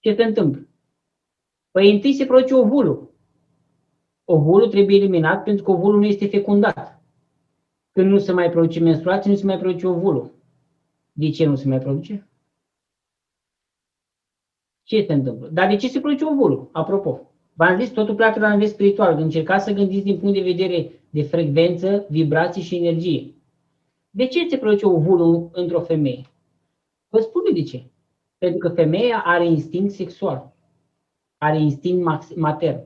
Ce se întâmplă? Păi întâi se produce ovulul. Ovulul trebuie eliminat pentru că ovulul nu este fecundat. Când nu se mai produce menstruație, nu se mai produce ovulul. De ce nu se mai produce? Ce se întâmplă? Dar de ce se produce ovulul? Apropo, v-am zis, totul pleacă la nivel spiritual. Încercați să gândiți din punct de vedere de frecvență, vibrații și energie. De ce se produce ovulul într-o femeie? Vă spun de ce. Pentru că femeia are instinct sexual. Are instinct matern.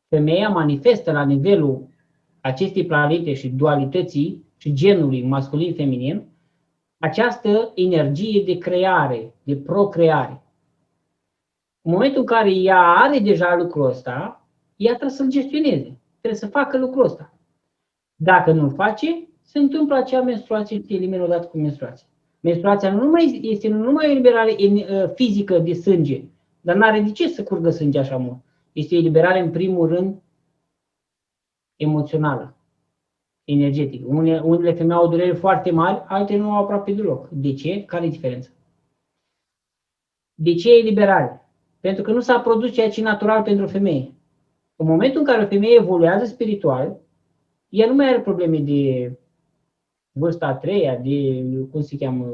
Femeia manifestă la nivelul acestei planete și dualității și genului masculin-feminin această energie de creare, de procreare. În momentul în care ea are deja lucrul ăsta, ea trebuie să-l gestioneze. Trebuie să facă lucrul ăsta. Dacă nu-l face, se întâmplă acea menstruație și se elimină odată cu menstruația. Menstruația este nu numai o eliberare fizică de sânge, dar nu are de ce să curgă sânge așa mult. Este o eliberare, în primul rând, emoțională, energetică. Unele femei au dureri foarte mari, altele nu au aproape deloc. De ce? Care e diferența? De ce e eliberare? Pentru că nu s-a produs ceea ce e natural pentru o femeie. În momentul în care o femeie evoluează spiritual, ea nu mai are probleme de vârsta a treia, de, cum se cheamă,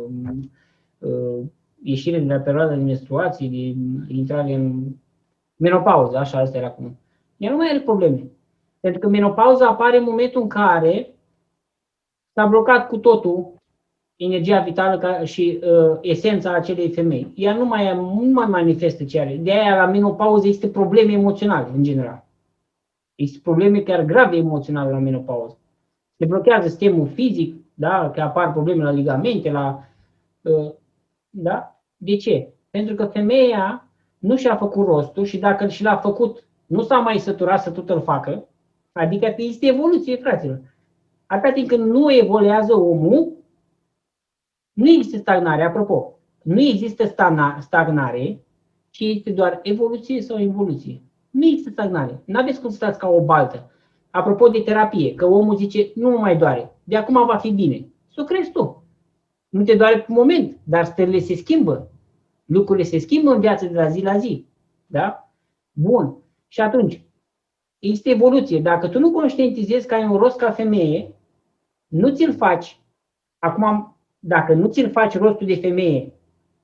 ieșire de la perioada de menstruație, de intrare în menopauză, așa, asta era acum. Ea nu mai are probleme. Pentru că menopauza apare în momentul în care s-a blocat cu totul energia vitală și esența acelei femei. Ea nu mai manifestă ce are. De aia la menopauză există probleme emoționale, în general. Există probleme chiar grave emoționale la menopauză. Se blochează sistemul fizic, da? Că apar probleme la ligamente, da? De ce? Pentru că femeia nu și-a făcut rostul și dacă și l-a făcut, nu s-a mai săturat să tot îl facă, adică este evoluție, fraților. Atâta timp când nu evoluează omul, nu există stagnare. Apropo, nu există stagnare, ci este doar evoluție sau involuție. Nu există stagnare. Nu aveți cum să stați ca o baltă. Apropo de terapie, că omul zice, nu mă mai doare, de acum va fi bine. Să o crezi tu. Nu te doare pe moment, dar stările se schimbă. Lucrurile se schimbă în viață de la zi la zi. Da? Bun. Și atunci, este evoluție. Dacă tu nu conștientizezi că ai un rost ca femeie, nu ți-l faci. Acum, dacă nu ți-l faci rostul de femeie,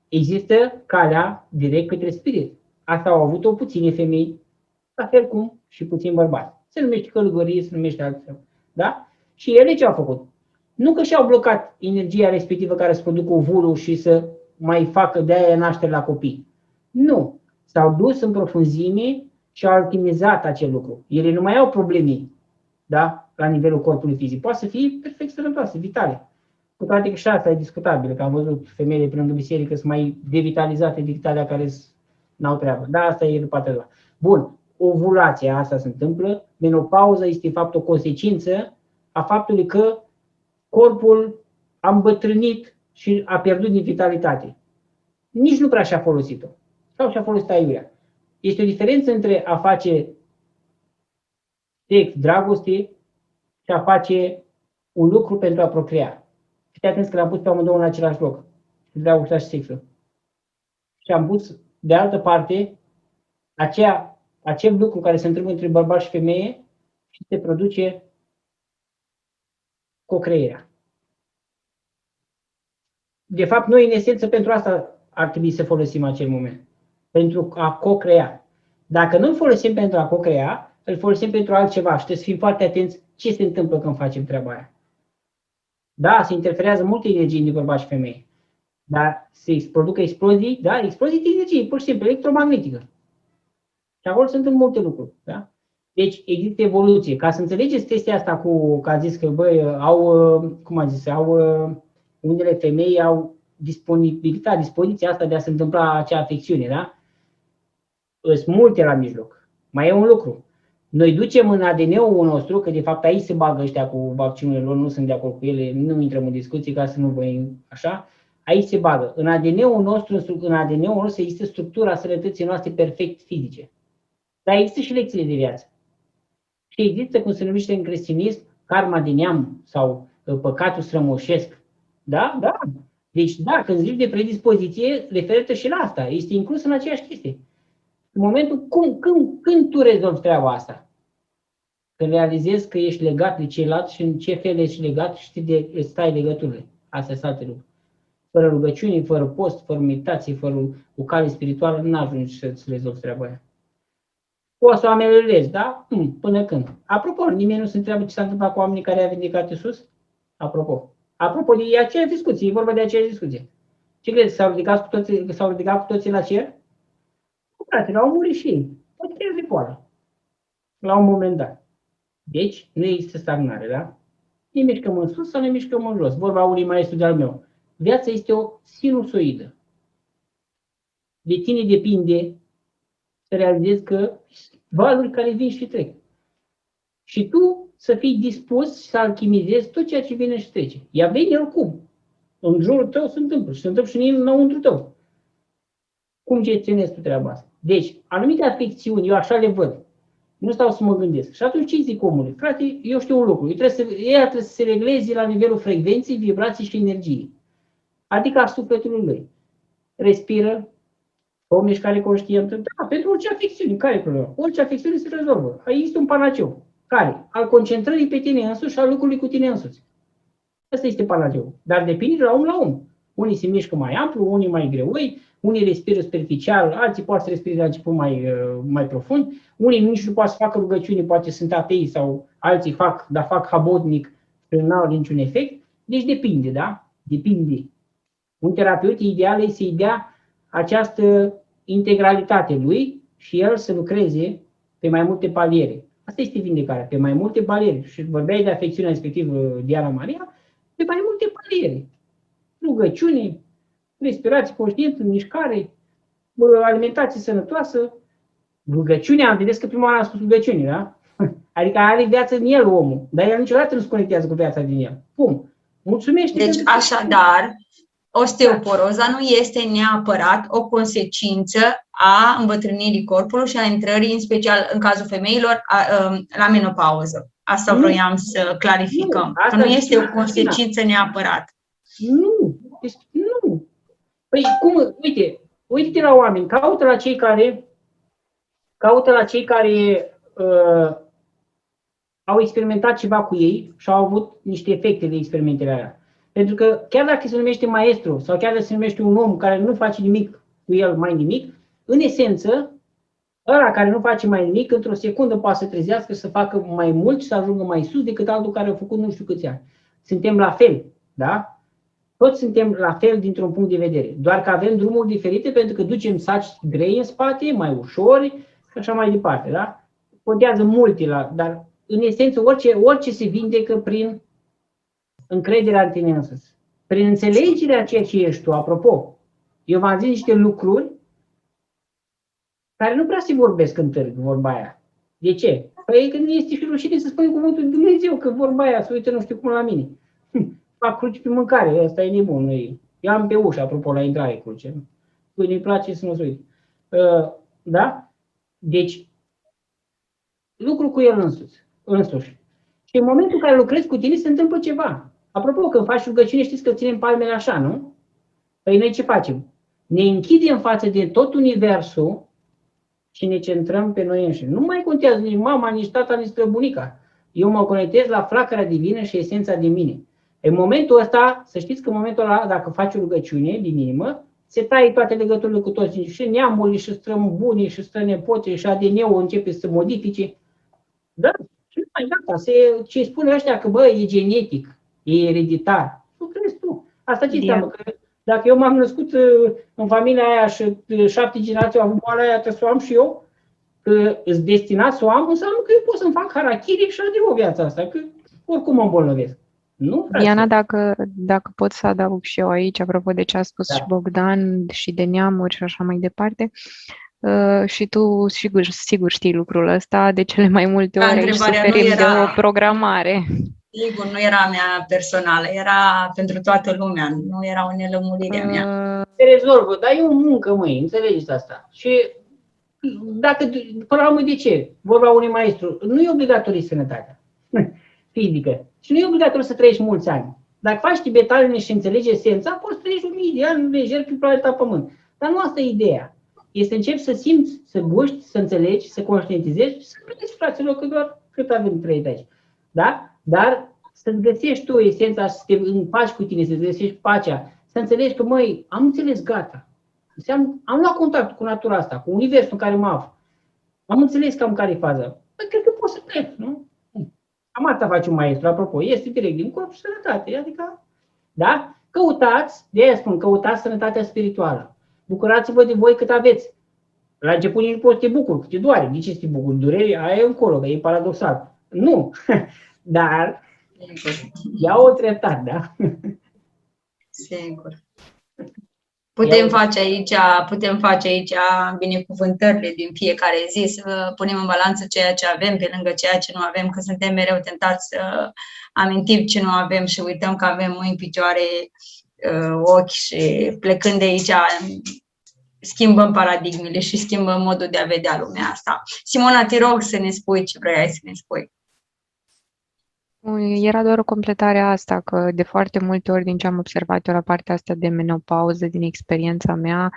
există calea direct către spirit. Asta au avut-o puține femei, la fel cum și puțini bărbați. Se numește călugărie, se numește altceva. Da? Și ele ce au făcut? Nu că și-au blocat energia respectivă care să producă ovulul și să mai facă de-aia naștere la copii. Nu. S-au dus în profunzime și au alchimizat acel lucru. Ele nu mai au probleme, da? La nivelul corpului fizic. Poate să fie perfect sănătoase, vitale. Cu toate că și asta e discutabil, că am văzut femeile prin biserică sunt mai devitalizate decât alea care n-au treabă. Da, asta e după atâta. Bun, ovulația asta se întâmplă, menopauza este de fapt o consecință a faptului că corpul a îmbătrânit și a pierdut din vitalitate. Nici nu prea și-a folosit-o. Sau și-a folosit aiurea. Este o diferență între a face sex, dragoste și a face un lucru pentru a procrea. Fiți atenți că l-am pus pe amândouă în același loc. Dragostea și sexul. Și am pus de altă parte acel lucru care se întâmplă între bărbat și femeie și se produce cocreierea. De fapt, noi în esență pentru asta ar trebui să folosim acel moment. Pentru a cocrea. Dacă nu îl folosim pentru a cocrea, îl folosim pentru altceva și trebuie să fim foarte atenți ce se întâmplă când facem treaba aia. Da, se interferează multe energii între bărbați și femei. Dar se producă explozii, da, explozii de energie, pur și simplu, electromagnetică. Și acolo se întâmplă multe lucruri, da? Deci există evoluție. Ca să înțelegeți chestia asta cu, că a zis că, băi, unele femei au dispoziția asta de a se întâmpla acea afecțiune, da? Sunt multe la mijloc. Mai e un lucru. Noi ducem în ADN-ul nostru, că de fapt aici se bagă ăștia cu vaccinurile lor, nu sunt de acord cu ele, nu intrăm în discuții ca să nu vă așa. Aici se bagă. În ADN-ul nostru există structura sănătății noastre perfect fizice. Dar există și lecțiile de viață. Și există, cum se numește în creștinism, karma de neam sau păcatul strămoșesc. Da? Da. Deci, da, când zici de predispoziție, referă și la asta. Este inclus în aceeași chestie. În momentul când tu rezolvi treaba asta, când realizezi că ești legat de ceilalți și în ce fel ești legat, știi de stai legăturile. Astea sunt alte lucruri. Fără rugăciuni, fără post, fără meditație, fără o cale spirituală, nu ajungi să rezolvi treaba aia. Poți să o ameliorezi, da? Până când? Apropo, nimeni nu se întreabă ce s-a întâmplat cu oamenii care i-a vindecat Iisus? Apropo de aceeași discuție, e vorba de aceeași discuție. Ce crezi? S-au ridicat cu toții la cer? Frate, l-au murit și ei. Poate chiar de boală. La un moment dat. Deci, nu există stagnare, da? Ne mișcăm în sus sau ne mișcăm în jos. Vorba unui maestru de-al meu. Viața este o sinusoidă. De tine depinde să realizezi că valuri care vin și trec. Și tu să fii dispus să alchimizezi tot ceea ce vine și trece. Ea vine oricum. În jurul tău se întâmplă și se întâmplă și înăuntru tău. Cum gestionezi tu treaba asta? Deci, anumite afecțiuni, eu așa le văd. Nu stau să mă gândesc. Și atunci ce zic omului? Frate, eu știu un lucru. Ea trebuie să se regleze la nivelul frecvenței, vibrației și energiei. Adică a sufletului lui. Respiră, o mișcare conștientă. Da, pentru orice afecțiune. Care e problema? Orice afecțiune se rezolvă. Aici este un panaceu. Care? Al concentrării pe tine însuși și al lucrului cu tine însuți. Asta este panaceu. Dar depinde de la om la om. Unii se mișcă mai amplu, unii mai greoi, unii respiră superficial, alții poate să respire de la început mai profund, unii nici nu poate să facă rugăciuni, poate sunt atei sau alții fac, dar fac habotnic și nu au niciun efect. Deci depinde, da? Depinde. Un terapeut ideal e să-i dea această integralitate lui și el să lucreze pe mai multe paliere. Asta este vindecarea, pe mai multe paliere. Și vorbeai de afecțiunea respectiv Diana Maria, pe mai multe paliere. Rugăciune, respirație conștientă, mișcare, alimentație sănătoasă, rugăciunea, vedeți că prima oară am spus rugăciune, da? Adică are viață în el omul, dar el niciodată nu se conectează cu viața din el. Cum? Mulțumește. Deci, așadar, osteoporoza nu este neapărat o consecință a îmbătrânirii corpului și a intrării, în special în cazul femeilor, la menopauză. Asta vroiam să clarificăm. Că nu este o consecință neapărat. Nu. Deci, nu. Păi cum? Uite-te la oameni. Caută la cei care au experimentat ceva cu ei și au avut niște efecte de experimentele alea. Pentru că chiar dacă se numește maestru sau chiar dacă se numește un om care nu face nimic cu el mai nimic, în esență, ăla care nu face mai nimic, într-o secundă poate să trezească, să facă mai mult și să ajungă mai sus decât altul care a făcut nu știu câți ani. Suntem la fel, da? Toți suntem la fel dintr-un punct de vedere. Doar că avem drumuri diferite pentru că ducem saci grei în spate, mai ușori și așa mai departe, da? Contează multe, dar în esență orice se vindecă prin încrederea în tine însăți. Prin înțelegerea ceea ce ești tu, apropo, eu v-am zis niște lucruri care nu prea se vorbesc în târg, vorba aia. De ce? Păi când este și rușine să spui cuvântul lui Dumnezeu, că vorba aia se uită nu știu cum la mine. Fac cruci pe mâncare, ăsta e nebun. Eu am pe ușă, apropo, la intrare cruce. Păi îi place să nu se uite. Da? Deci, lucru cu el însuși. Și în momentul în care lucrezi cu tine, se întâmplă ceva. Apropo, când faci rugăciune, știți că ținem palmele așa, nu? Păi noi ce facem? Ne închidem față de tot universul și ne centrăm pe noi înșine. Nu mai contează nici mama, nici tata, nici străbunica. Eu mă conectez la flacăra divină și esența din mine. În momentul ăsta, să știți că în momentul ăla, dacă faci o rugăciune din inimă, se taie toate legăturile cu toți. Și neamurile, și străbunii, și strănepoții, și ADN-ul începe să se modifice. Da? Și nu mai gata. Ce spune ăștia că, bă, e genetic, e ereditar. Nu crezi tu. Asta ce înseamnă? Că dacă eu m-am născut în familia aia și 7 generații au avut boala aia, trebuie să o am și eu, că îți destinat să o am, înseamnă că eu pot să-mi fac harakiri și o viața asta, că oricum mă îmbolnăvesc. Nu, Diana, dacă pot să adaug și eu aici, apropo de ce a spus și Bogdan și de neamuri și așa mai departe, și tu sigur știi lucrul ăsta, de cele mai multe ori aici suferim de o programare. Sigur, nu era mea personală, era pentru toată lumea, nu era o nelămurire a mea. Se rezolvă, dar e o muncă, măi, înțelegeți asta. Și dacă, până la urmă, de ce? Vorba unui maestru, nu e obligatorie sănătatea fizică. Și nu e obligatoriu să trăiești mulți ani. Dacă faci tibetanele și înțelegi esența, poți să trăiești 1000 de ani lejer pe planeta Pământ. Dar nu asta e ideea. Este să începi să simți, să guști, să înțelegi, să conștientizezi și să plătești, fraților, că doar cât avem trăit aici. Da? Dar să-ți găsești tu esența, să te împaci cu tine, să-ți găsești pacea, să înțelegi că, măi, am înțeles, gata. Am luat contact cu natura asta, cu universul în care mă aflu. Am înțeles cam care e faza. Păi, cred că pot să plec, nu? Cam asta face un maestru, apropo, este direct din corp și sănătate, adică, da? Căutați, de aia spun, căutați sănătatea spirituală. Bucurați-vă de voi cât aveți. La început nici nu poți să te bucuri, că te doare. De ce să te bucuri? Durere, aia e încolo, că e paradoxal. Nu, dar ia-o treptat, da? Sigur. Putem face aici binecuvântările din fiecare zi, să punem în balanță ceea ce avem pe lângă ceea ce nu avem, că suntem mereu tentați să amintim ce nu avem și uităm că avem mâini, picioare, ochi și plecând de aici schimbăm paradigmele și schimbăm modul de a vedea lumea asta. Simona, te rog să ne spui ce vrei să ne spui. Era doar o completare a asta, că de foarte multe ori din ce am observat eu la partea asta de menopauză, din experiența mea,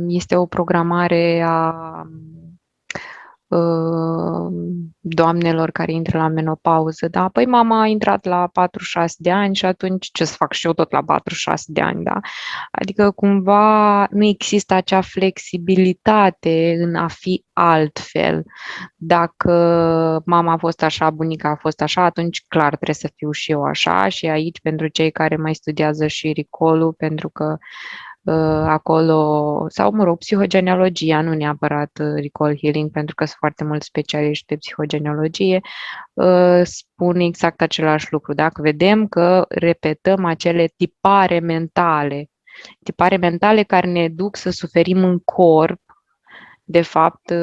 este o programare a doamnelor care intră la menopauză. Da? Păi mama a intrat la 46 de ani și atunci ce să fac și eu tot la 46 de ani? Da? Adică cumva nu există acea flexibilitate în a fi altfel. Dacă mama a fost așa, bunica a fost așa, atunci clar trebuie să fiu și eu așa. Și aici pentru cei care mai studiază și recall-ul, pentru că acolo, sau mă rog, psihogenealogia, nu neapărat recall healing, pentru că sunt foarte mulți specialiști pe psihogenealogie, spun exact același lucru. Dacă vedem că repetăm acele tipare mentale care ne duc să suferim în corp, de fapt,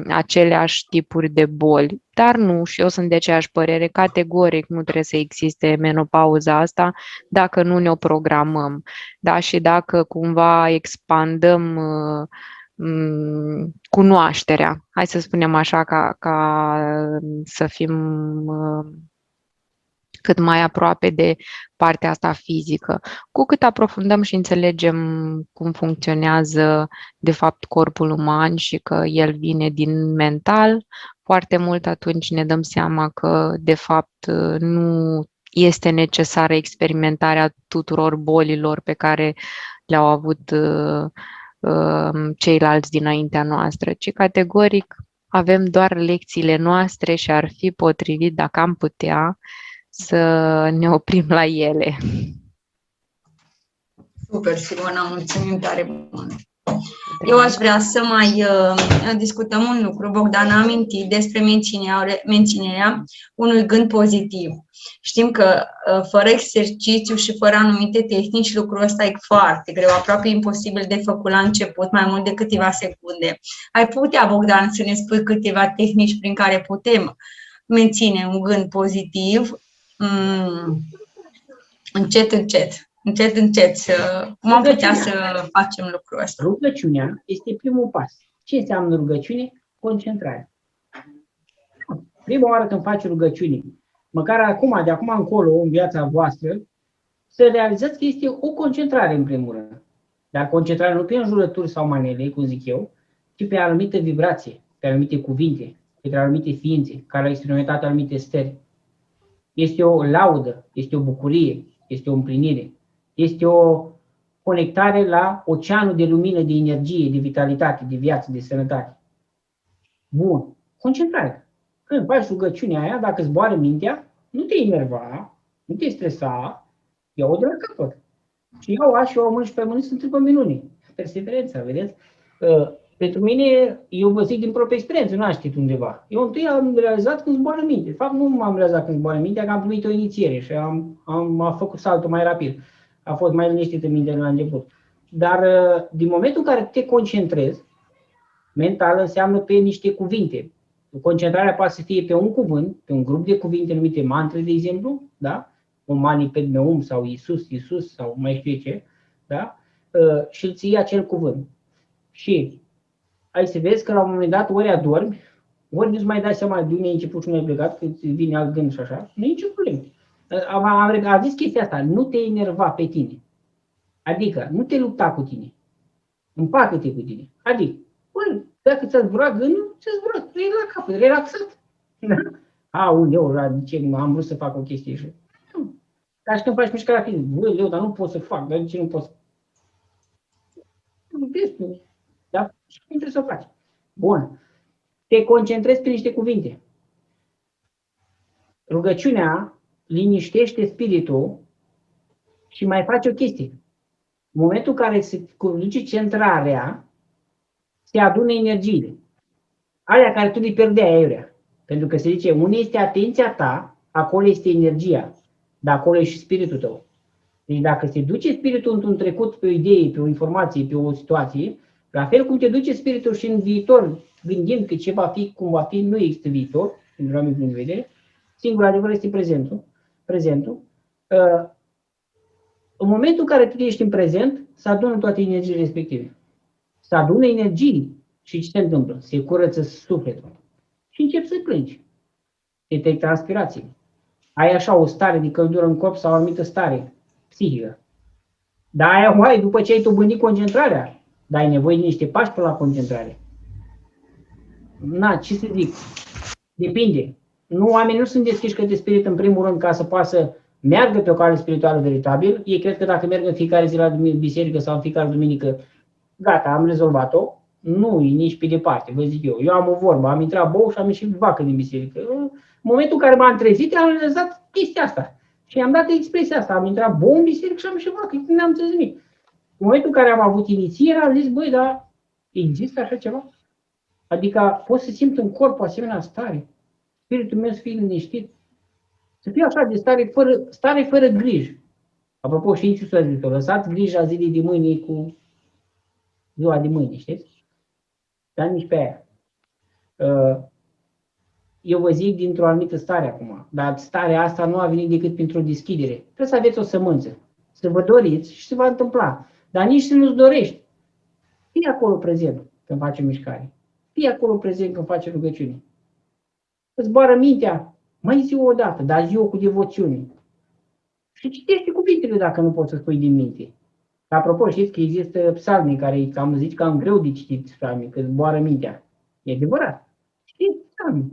aceleași tipuri de boli. Dar nu, și eu sunt de aceeași părere, categoric nu trebuie să existe menopauza asta dacă nu ne-o programăm. Da? Și dacă cumva expandăm cunoașterea, hai să spunem așa, ca să fim cât mai aproape de partea asta fizică. Cu cât aprofundăm și înțelegem cum funcționează de fapt corpul uman și că el vine din mental, foarte mult atunci ne dăm seama că de fapt nu este necesară experimentarea tuturor bolilor pe care le-au avut ceilalți dinaintea noastră, ci categoric avem doar lecțiile noastre și ar fi potrivit, dacă am putea, să ne oprim la ele. Super, Simona, mulțumim tare mult. Eu aș vrea să mai discutăm un lucru. Bogdan a amintit despre menținerea unui gând pozitiv. Știm că fără exercițiu și fără anumite tehnici, lucrul ăsta e foarte greu, aproape imposibil de făcut la început, mai mult de câteva secunde. Ai putea, Bogdan, să ne spui câteva tehnici prin care putem menține un gând pozitiv încet, cum am putea să facem lucrul ăsta? Rugăciunea este primul pas. Ce înseamnă rugăciune? Concentrare. Prima oară când faci rugăciune, măcar acum, de acum încolo, în viața voastră, să realizați că este o concentrare în primul rând. Dar concentrarea nu pe înjurături sau manele, cum zic eu, ci pe anumite vibrație, pe anumite cuvinte, pe anumite ființe, care au experimentat anumite stări. Este o laudă, este o bucurie, este o împlinire, este o conectare la oceanul de lumină, de energie, de vitalitate, de viață, de sănătate. Bun. Concentrare. Când faci rugăciunea aia, dacă zboară mintea, nu te enerva, nu te stresa, ia-o de la capăt. Și ia-o și o mână și pe mână se întâmplă minuni. Perseverența, vedeți? Pentru mine, eu vă zic din proprie experiență, nu am știut undeva. Eu întâi am realizat când zboară mintea. De fapt, nu m-am realizat când zboară mintea, că am primit o inițiere și am făcut saltul mai rapid. A fost mai liniștită mintea la început. Dar din momentul în care te concentrezi, mental înseamnă pe niște cuvinte. Concentrarea poate să fie pe un cuvânt, pe un grup de cuvinte numite mantre, de exemplu, da? Un mani padme hum sau Iisus sau mai știu ce, da? Și îți iei acel cuvânt. Și ai să vezi că la un moment dat ori adormi, ori nu-ți mai dai seama de unde ai început și unde ai plecat, că îți vine alt gând și așa, nu e nicio problemă. a zis chestia asta, nu te enerva pe tine. Adică, nu te lupta cu tine. Împacă-te cu tine. Adică, bă, dacă ți-a zburat gândul, ți-a zburat, e la capăt, relaxat. Aoleu, ce am vrut să fac o chestie și... Ca și când faci mișcarea fizică, bă, leu, dar nu pot să fac, dar de ce nu pot să... Vezi, da? Și cum trebuie să o faci? Bun. Te concentrezi pe niște cuvinte. Rugăciunea liniștește spiritul și mai face o chestie. În momentul în care se conduce centrarea, se adună energiile. Alea care tu le pierdeai aiurea. Pentru că se zice, unde este atenția ta, acolo este energia, dar acolo e și spiritul tău. Deci dacă se duce spiritul într-un trecut pe o idee, pe o informație, pe o situație, la fel cum te duce spiritul și în viitor, gândind că ce va fi, cum va fi, nu există viitor, din anumit punct de vedere, singurul adevăr este prezentul. În momentul în care tu ești în prezent, se adună toate energiile respective. Se adună energii și ce se întâmplă? Se curăță sufletul. Și începi să plângi. Te trec transpirații. Ai așa o stare de căldură în corp sau o anumită stare psihică. Dar aia, după ce ai dobândit concentrarea, dar ai nevoie de niște pași până la concentrare. Ce să zic? Depinde. Oamenii nu sunt deschiși către spirit în primul rând ca să poată să meargă pe o cale spirituală veritabil. Ei cred că dacă merg în fiecare zi la biserică sau în fiecare duminică, gata, am rezolvat-o. Nu, e nici pe departe, vă zic eu. Eu am o vorbă, am intrat bou și am ieșit vacă din biserică. În momentul în care m-am trezit, am realizat chestia asta. Și am dat expresia asta, am intrat bou în biserică și am ieșit vacă, nu am înțeles nimic. În momentul în care am avut inițiere, am zis, băi, dar există așa ceva? Adică pot să simt în corp o asemenea stare. Spiritul meu să fie liniștit. Să fie așa de stare fără grijă. Apropo, și Iisus a zis, lăsați grija zilei de mâine cu ziua de mâine, știți? Dar nici pe aia. Eu vă zic dintr-o anumită stare acum, dar starea asta nu a venit decât printr-o deschidere. Trebuie să aveți o sămânță, să vă doriți și se va întâmpla. Dar nici să nu-ți dorești. Fii acolo prezent când faci o mișcare. Fii acolo prezent când faci rugăciune. Îți zboară mintea, mai zi o dată, dar zi-o cu devoțiune. Și citește cuvintele dacă nu poți să spui din minte. Apropo, știți că există psalmi care am zis că am greu de citit psalmi, că zboară mintea. E adevărat. Știți psalmi.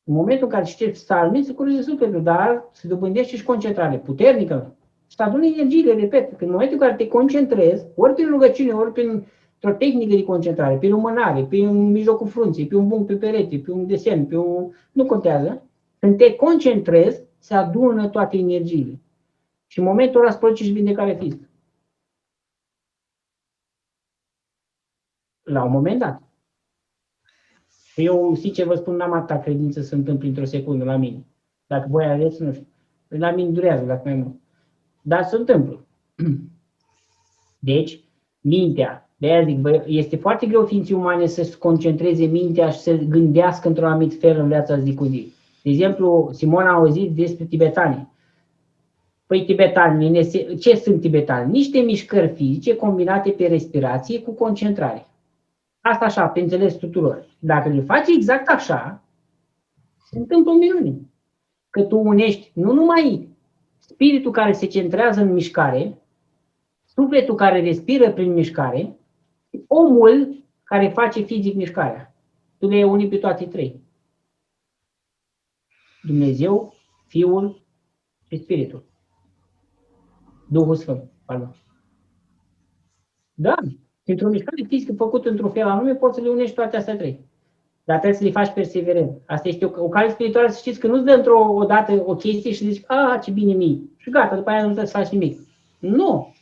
În momentul în care citești psalmi, se curăță sufletul, dar se dobândește și concentrare puternică. Și să adună energiile, repet, că în momentul în care te concentrezi, ori prin rugăciune, ori printr-o tehnică de concentrare, pe lumânare, pe un mijlocul frunții, pe un punct pe perete, pe un desen, nu contează, când te concentrezi, se adună toate energiile. Și în momentul ăla îți produce și vindecare fizică. La un moment dat. Eu, sincer vă spun, n-am atâta credință să se întâmple într-o secundă la mine. Dacă voi aveți, nu știu. La mine durează, dacă mai mult. Dar se întâmplă. Deci, mintea, de-aia zic, bă, este foarte greu ființei umane să-și concentreze mintea și să gândească într-un anumit fel în viața zi cu zi. De exemplu, Simona a auzit despre tibetani. Păi tibetani, ce sunt tibetani? Niște mișcări fizice combinate pe respirație cu concentrare. Asta așa, pe înțeles tuturor. Dacă le faci exact așa, se întâmplă o minune. Că tu unești nu numai spiritul care se centrează în mișcare, sufletul care respiră prin mișcare, omul care face fizic mișcarea. Tu le-ai unit pe toate trei. Dumnezeu, Fiul și Spiritul. Duhul Sfânt, pardon. Da, într-o mișcare fizică făcută într-un fel anume, poți să le unești toate astea trei. Dar trebuie să le faci perseverent. Asta este o cale spirituală, să știți că nu-ți dă într-o dată o chestie și zici, ce bine mie. Și gata, după aia nu trebuie să faci nimic. Nu!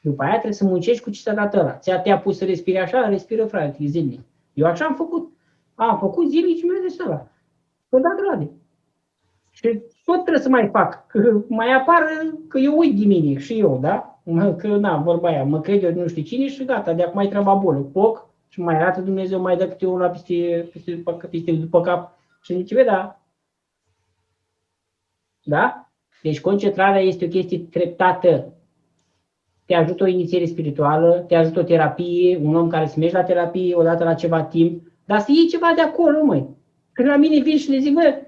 După aia trebuie să muncești cu ce ți-a dat ăla. Te-a pus să respiri așa, respiră, frate, zilnic. Eu așa am făcut. Am făcut zilnic și mi-a zis ăla. Că dat grade. Și tot trebuie să mai fac. Că mai apar că eu uit de mine și eu, da? Că, vorba aia, mă cred eu nu știu cine și gata, de acum mai treaba bolă. Poc și mai arată Dumnezeu, mai dă câte una peste după cap și zice, da. Da? Deci concentrarea este o chestie treptată. Te ajută o inițiere spirituală, te ajută o terapie, un om care se merge la terapie odată la ceva timp, dar să iei ceva de acolo, măi. Când la mine vin și le zic, bă,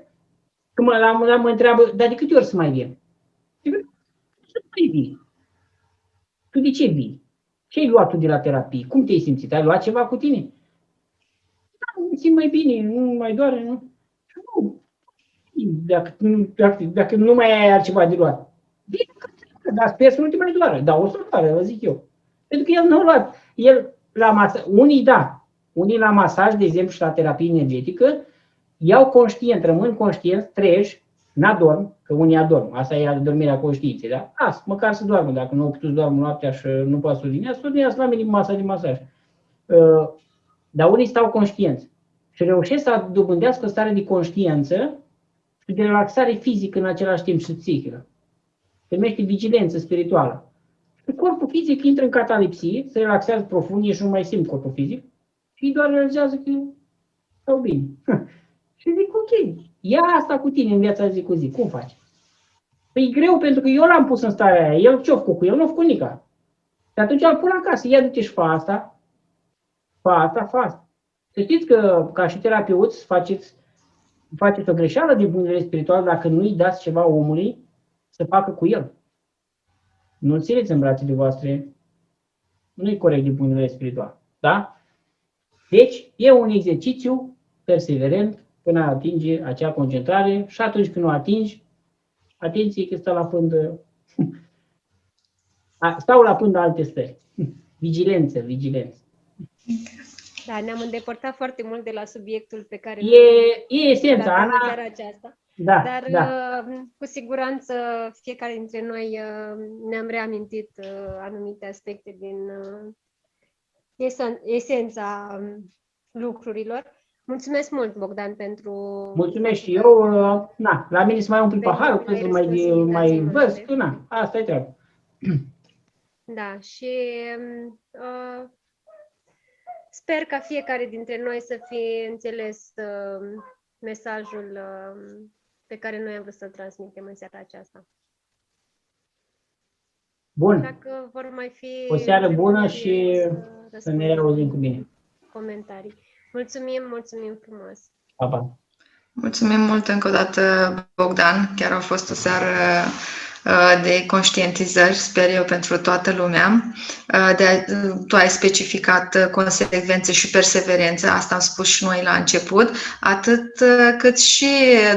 Când mă întreabă, dar de câte ori să mai vin? Să mai vii. Tu de ce vii? Ce ai luat tu de la terapie? Cum te-ai simțit? Ai luat ceva cu tine? Da, mă simt mai bine, nu mai doare, nu? Nu. Dacă nu mai ai altceva de luat. Bine, dar sper să nu te mai doară. Da, o să doară, vă zic eu. Pentru că el nu a luat. El, la masaj, unii la masaj, de exemplu, și la terapie energetică, iau conștient, rămân conștient, treci, n-adorm, că unii adorm. Asta e adormirea conștiinței, da? Măcar să doarmă, dacă nu au putut să doarmă noaptea și nu poate să odinească la minim masa de masaj. Dar unii stau conștienți și reușesc să dobândească o stare de conștiință și de relaxare fizică în același timp și psihică. Se numește vigilență spirituală. Și corpul fizic intră în catalipsie, se relaxează profund, și nu mai simt corpul fizic și doar realizează că stau bine. Și zic, ok, ia asta cu tine în viața zi cu zi, cum faci? Păi e greu pentru că eu l-am pus în starea aia, el ce-a făcut cu el? Nu a făcut nica. Și atunci îl pun acasă, ia du-te și fă asta, Să știți că ca și terapeuți faceți o greșeală din punct de vedere spiritual dacă nu îi dați ceva omului să facă cu el. Nu-l țineți în brațele voastre, nu e corect din punct de vedere spiritual. Da? Deci, e un exercițiu perseverent până atinge acea concentrare și atunci când o atingi, atenție că stau la pândă alte stări. Vigilență. Da, ne-am îndepărtat foarte mult de la subiectul pe care E esența, Ana. seara aceasta. Da, Dar cu siguranță fiecare dintre noi ne-am reamintit anumite aspecte din esența lucrurilor. Mulțumesc mult, Bogdan, pentru... Mulțumesc și eu. La mine să mai un pic paharul, trebuie să mai văz. Asta e treaba. Da, și sper ca fiecare dintre noi să fie înțeles mesajul pe care noi am vrut să-l transmitem în seara aceasta. Bun. Dacă vor mai fi o seară bună și să ne reauzim cu bine. Comentarii. Mulțumim frumos. Pa, pa. Mulțumim mult încă o dată, Bogdan. Chiar a fost o seară de conștientizări, sper eu, pentru toată lumea. Tu ai specificat consecvență și perseverență, asta am spus și noi la început, atât cât și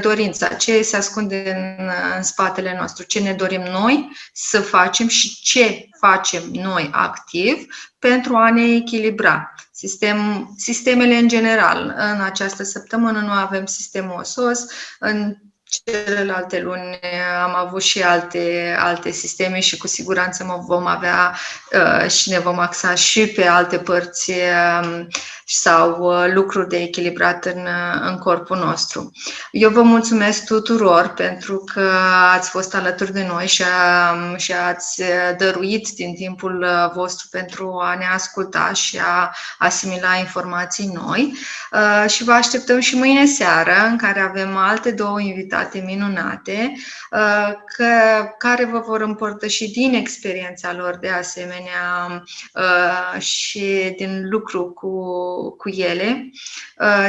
dorința, ce se ascunde în spatele nostru, ce ne dorim noi să facem și ce facem noi activ pentru a ne echilibra. Sistemele în general. În această săptămână nu avem sistemul OSOS, în celelalte luni am avut și alte sisteme și cu siguranță vom avea și ne vom axa și pe alte părți sau lucruri de echilibrat în corpul nostru. Eu vă mulțumesc tuturor pentru că ați fost alături de noi și ați dăruit din timpul vostru pentru a ne asculta și a asimila informații noi. Și vă așteptăm și mâine seară, în care avem alte două invitate minunate care vă vor împărtăși din experiența lor de asemenea și din lucru cu ele,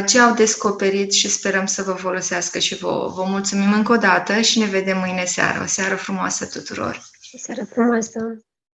ce au descoperit și sperăm să vă folosească și vouă. Vă mulțumim încă o dată și ne vedem mâine seară. O seară frumoasă tuturor! O seară frumoasă!